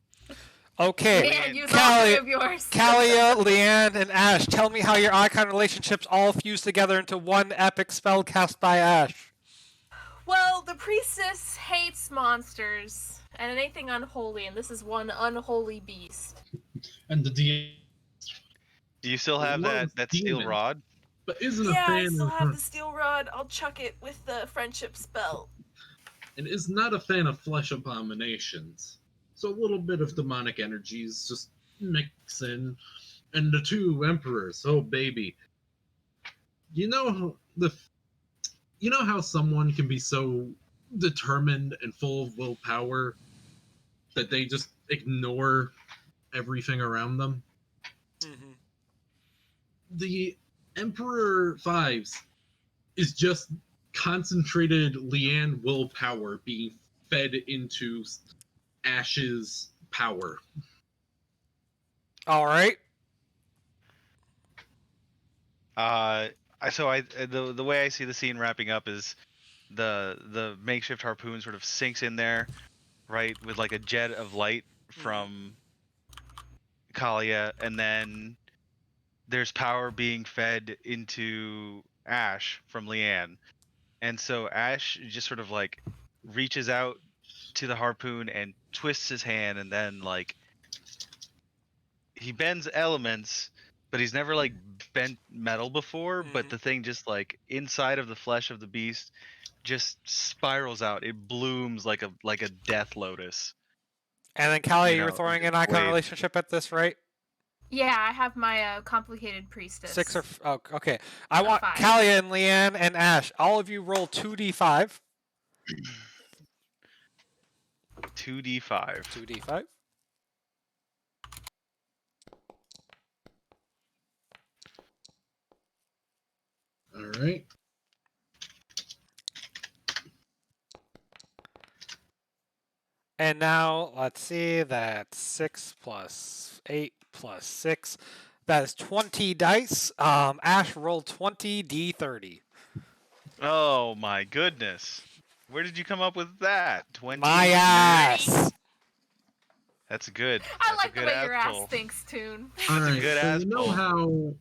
Okay, Man, use all 3 of yours. Kalia, Leanne, and Ash, tell me how your icon relationships all fuse together into one epic spell cast by Ash. Well, the priestess hates monsters and anything unholy, and this is one unholy beast. And the DM. Do you still have that Loves steel demons. rod? but isn't a Yeah, I fan still of have the steel rod. I'll chuck it with the friendship spell. and is not a fan of flesh abominations. So a little bit of demonic energies just mix in, and the two emperors. Oh baby, you know you know how someone can be so determined and full of willpower that they just ignore everything around them. Mm-hmm. The Emperor Fives is just concentrated Leanne willpower being fed into Ash's power. All right. The way I see the scene wrapping up is the makeshift harpoon sort of sinks in there, right, with like a jet of light from Kalia, and then there's power being fed into Ash from Leanne. And so Ash just sort of like reaches out to the harpoon and twists his hand, and then like he bends elements, but he's never like bent metal before. But the thing just like inside of the flesh of the beast just spirals out. It blooms like a death lotus. And then Callie, You you were know, throwing it an icon waves. relationship at this, right? Yeah, I have my complicated priestess. 6 or oh, okay. I want 5. Callie and Leanne and Ash. All of you roll 2d5. 2d5. 2d5. All right. And now let's see. That's 6 plus 8 plus 6. That is 20 dice. Ash rolled 20 d30. Oh my goodness. Where did you come up with that? 20. My ass. That's good. I That's like a the good way ass your ass pull. thinks, Toon. All That's a right. good So ass you know pull. how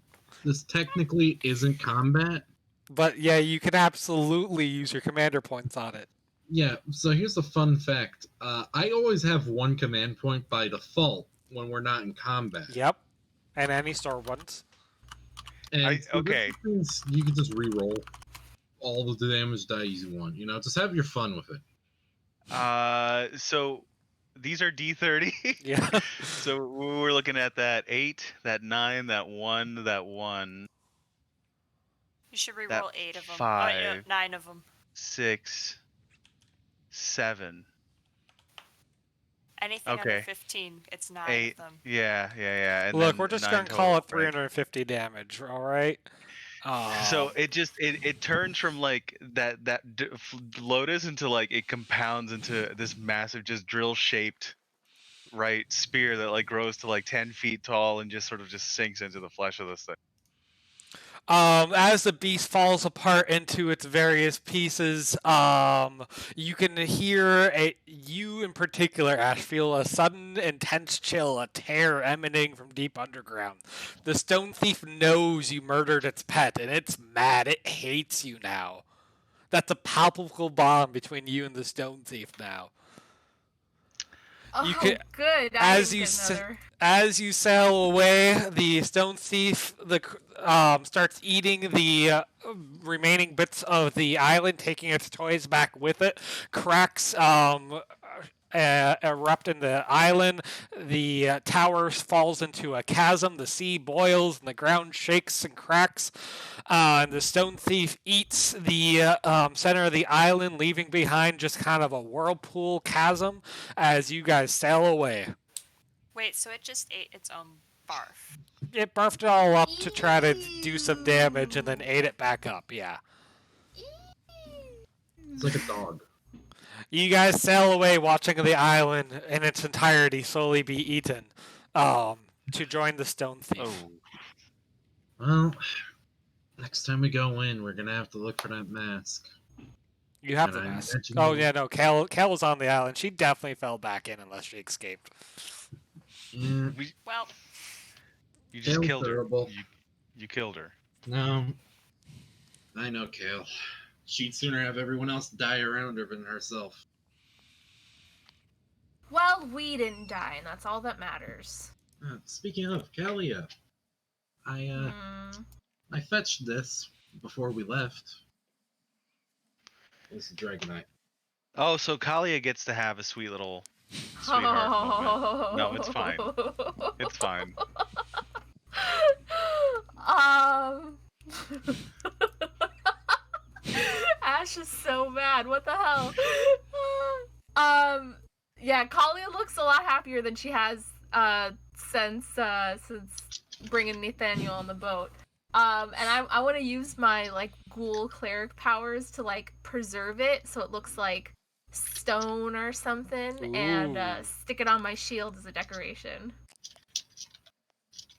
this technically isn't combat? But yeah, you can absolutely use your commander points on it. Yeah, so here's a fun fact. I always have one command point by default when we're not in combat. Yep. And any store ones. And so this okay. means you can just re-roll all the damage dice you want. You know, just have your fun with it. So these are D30. Yeah. So we're looking at that 8, that 9, that 1, that 1, You should that re-roll 8 of them. 5, 9 of them. 6, 7. Anything under Okay. 15, it's 9 8. of them. Yeah. And Look, then we're just 9 going to call it total, right? 350 damage, all right? So it turns from like that lotus into like it compounds into this massive just drill shaped right spear that like grows to like 10 feet tall and just sort of just sinks into the flesh of this thing. As the beast falls apart into its various pieces, you can hear you in particular, Ash, feel a sudden intense chill, a tear emanating from deep underground. The stone thief knows you murdered its pet, and it's mad. It hates you now. That's a palpable bond between you and the stone thief now. Oh, You can- good. I as didn't you get s- another. As you sail away, the stone thief starts eating the remaining bits of the island, taking its toys back with it. Cracks erupt in the island. The tower falls into a chasm. The sea boils and the ground shakes and cracks. And the stone thief eats the center of the island, leaving behind just kind of a whirlpool chasm as you guys sail away. Wait, so it just ate its own barf. It barfed it all up to try to do some damage and then ate it back up, yeah. It's like a dog. You guys sail away watching the island in its entirety slowly be eaten to join the stone thief. Oh. Well, next time we go in, we're gonna have to look for that mask. You have And the I mask. imagine Oh, you- yeah, no, Cal was on the island. She definitely fell back in unless she escaped. Yeah, Well, You just Kale's killed her. terrible. You killed her. no. I know, Kale. She'd sooner have everyone else die around her than herself. Well, we didn't die, and that's all that matters. Speaking of, Kalia, I Mm. I fetched this before we left. It's a Dragonite. Oh, so Kalia gets to have a sweet little sweetheart moment. No, it's fine. It's fine. Um. Ash is so mad. What the hell? Yeah, Kalia looks a lot happier than she has since bringing Nathaniel on the boat. And I want to use my like ghoul cleric powers to like preserve it so it looks like stone or something, and Ooh. stick it on my shield as a decoration.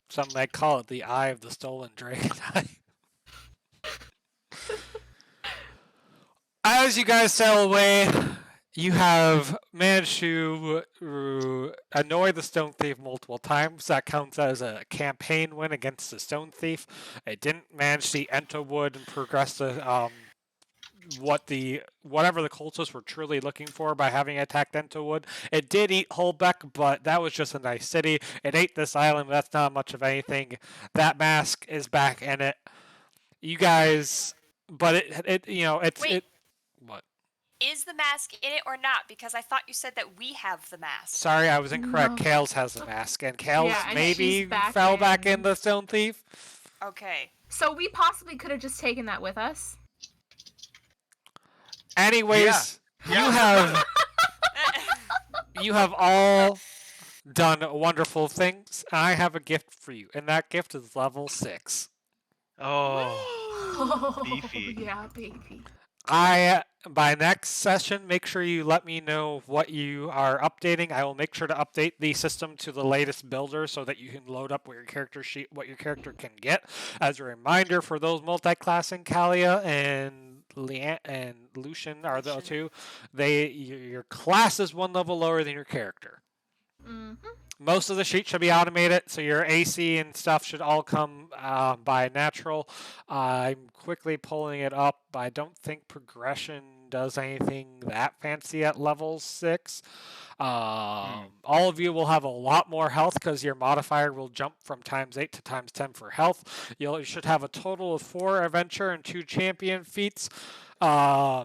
Some might call it the Eye of the Stolen Dragonite. As you guys sail away, you have managed to annoy the Stone Thief multiple times. That counts as a campaign win against the Stone Thief. It didn't manage the Entlewood and progress the whatever the cultists were truly looking for by having attacked Entlewood. It did eat Holbeck, but that was just a nice city. It ate this island, but that's not much of anything. That mask is back in it. You guys, but it you know it's Wait. it. What? Is the mask in it or not? Because I thought you said that we have the mask. Sorry, I was incorrect. No. Kales has the mask, and Kales Yeah, and maybe she's back fell back in. in the Stone Thief. Okay. So we possibly could have just taken that with us. Anyways, you have all done wonderful things. I have a gift for you, and that gift is level 6. Oh, beefy. Yeah, baby. By next session, make sure you let me know what you are updating. I will make sure to update the system to the latest builder so that you can load up what your character sheet, what your character can get. As a reminder, for those multi-classing, Kalia and Lucian are the two. Your class is 1 level lower than your character. Mm-hmm. Most of the sheet should be automated, so your AC and stuff should all come by natural. I'm quickly pulling it up. I don't think progression does anything that fancy at level 6. All of you will have a lot more health because your modifier will jump from ×8 to ×10 for health. You should have a total of 4 adventure and 2 champion feats. No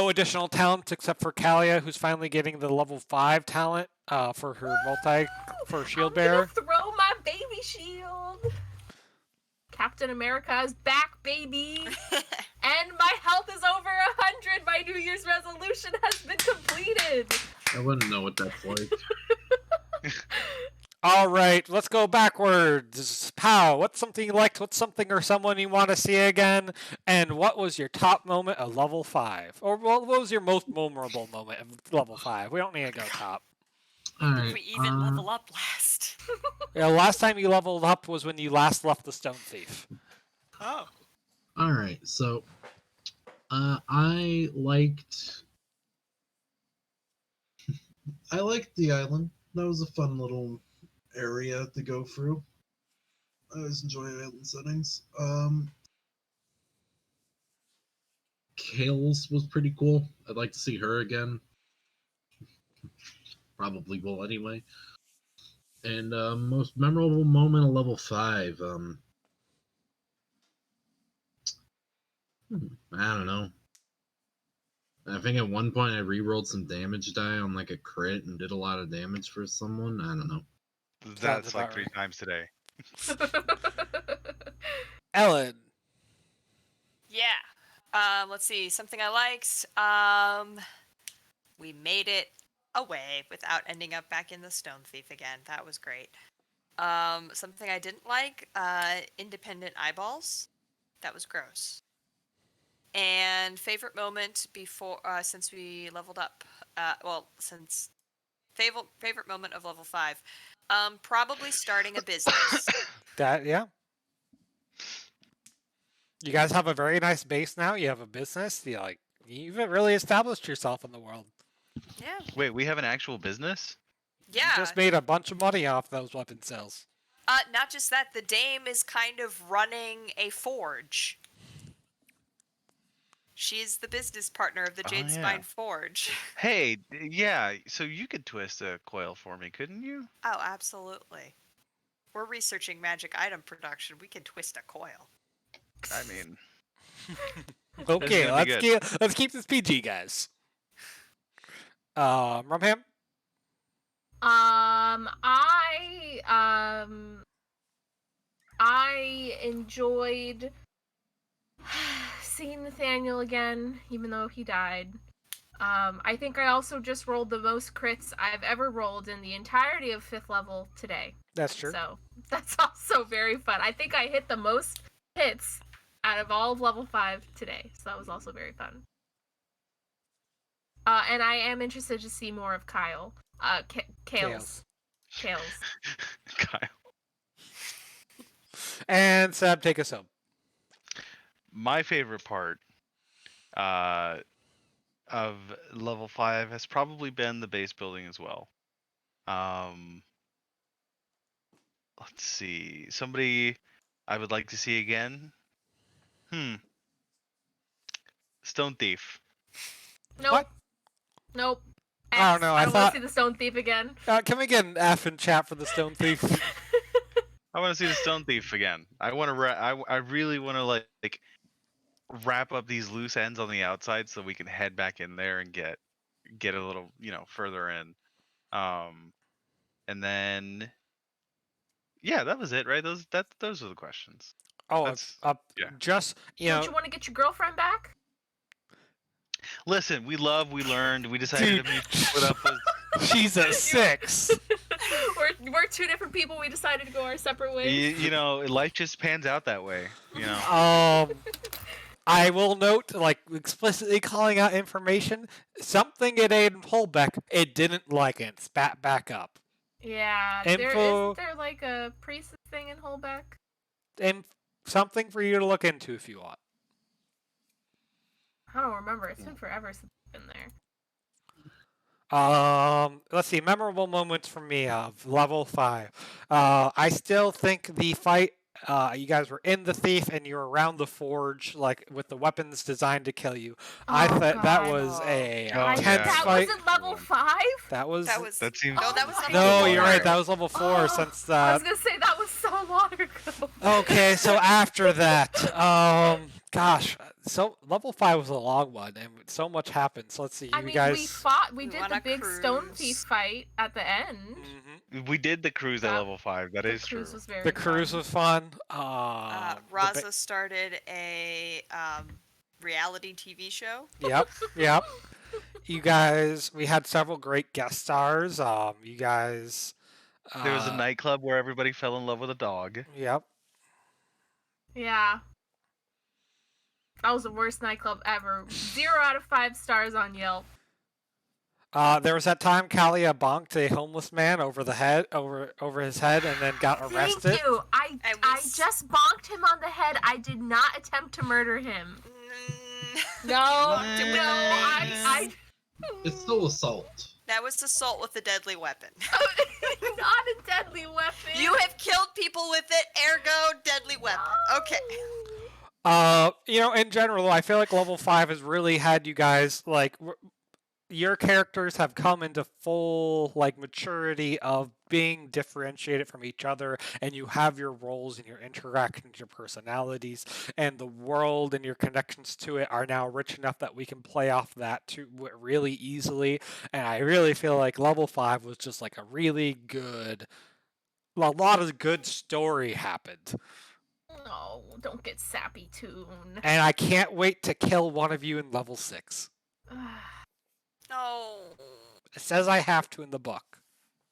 additional talents except for Kalia, who's finally getting the level 5 talent for her shield bearer. I'm gonna throw my baby shield. Captain America is back, baby. And my health is over 100. My New Year's resolution has been completed. I wouldn't know what that's like. All right, let's go backwards. Pow, what's something you liked? What's something or someone you want to see again? And what was your top moment of level 5? Or what was your most memorable moment of level 5? We don't need to go top. All Did right. we even level up last? Yeah, last time you leveled up was when you last left the Stone Thief. Oh. All right. So, I liked the island. That was a fun little area to go through. I always enjoy island settings. Kales was pretty cool. I'd like to see her again. Probably will anyway. And most memorable moment of level 5. I don't know. I think at one point I rerolled some damage die on like a crit and did a lot of damage for someone. I don't know. That's like about 3 right. times today. Ellen. Yeah. Let's see. Something I liked. We made it away without ending up back in the Stone Thief again. That was great. Something I didn't like. Independent eyeballs. That was gross. And favorite moment before since we leveled up. Since favorite moment of level 5. Probably starting a business. Yeah. You guys have a very nice base now. You have a business. You've really established yourself in the world. Yeah. Wait, we have an actual business? Yeah. You just made a bunch of money off those weapon sales. Not just that, the dame is kind of running a forge. She's the business partner of the Jade Spine Forge. Hey, yeah, so you could twist a coil for me, couldn't you? Oh, absolutely. We're researching magic item production. We can twist a coil. I mean, Okay, gonna be good. let's keep this PG, guys. Rumham? I enjoyed seeing Nathaniel again, even though he died. I think I also just rolled the most crits I've ever rolled in the entirety of 5th level today. That's true. So that's also very fun. I think I hit the most hits out of all of level 5 today. So that was also very fun. And I am interested to see more of Kyle. Kales. Kyle. And Sab, take us home. My favorite part of level 5 has probably been the base building as well. Let's see. Somebody I would like to see again. Stone Thief. Nope. What? Nope. I don't know, I I don't want thought- to see the Stone Thief again. Can we get an F in chat for the Stone Thief? I want to see the Stone Thief again. I want to. I really want to like wrap up these loose ends on the outside so we can head back in there and get a little further in. And then yeah, that was it, right? Those are the questions. Oh, That's- yeah. just Don't you want to get your girlfriend back? Listen, we learned, we decided to split up with. she's a 6. we're two different people. We decided to go our separate ways. You know, life just pans out that way. You know. I will note, like, explicitly calling out information, something in Aiden Holbeck, it didn't like it, spat back up. Yeah, Info- there like a priestess thing in Holbeck? And something for you to look into if you want. I don't remember. It's been forever since I've been there. Let's see, memorable moments for me of level 5. I still think the fight, you guys were in the thief and you were around the forge, like with the weapons designed to kill you. I Oh, thought that God. was a Oh, tense yeah. That fight. was at level 5? That was. That seems. No, that was Oh level my No, four. you're right. That was level 4 Oh, since I was that. gonna say that was so long ago. Okay, so after that, gosh, so level 5 was a long one, and so much happened. So let's see, I you mean, guys. we We did went the on a big Stone cruise. Thief fight at the end. Mhm. We did the cruise at That- level 5. That The is true. cruise was very The cruise fun. was fun. Raza started a reality TV show. Yep, yep. You guys, we had several great guest stars. You guys. There was a nightclub where everybody fell in love with a dog. Yep. Yeah. That was the worst nightclub ever. 0 out of 5 stars on Yelp. There was that time Kalia bonked a homeless man over the head, over his head, and then got arrested. Thank you. And we I s- just bonked him on the head. I did not attempt to murder him. No, Locked him with the I It's still assault. That was assault with a deadly weapon. not a deadly weapon. You have killed people with it, ergo deadly weapon. Okay. In general, I feel like level 5 has really had you guys like your characters have come into full like maturity of being differentiated from each other, and you have your roles and your interactions, your personalities, and the world and your connections to it are now rich enough that we can play off that too really easily. And I really feel like level 5 was just like a really good, a lot of good story happened. No, don't get sappy, Toon. And I can't wait to kill one of you in level 6. No. It says I have to in the book.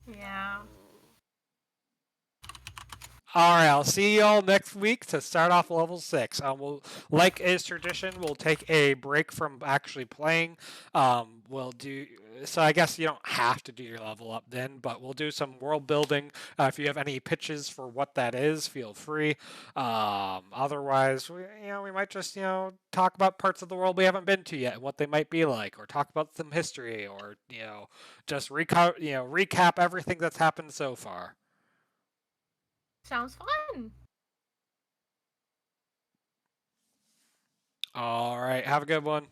Yeah. Alright, I'll see y'all next week to start off level 6. We'll, like is tradition, we'll take a break from actually playing. We'll do, so I guess you don't have to do your level up then, but we'll do some world building. If you have any pitches for what that is, feel free. Otherwise, we might just, talk about parts of the world we haven't been to yet and what they might be like, or talk about some history, or, just recap everything that's happened so far. Sounds fun. All right. Have a good one.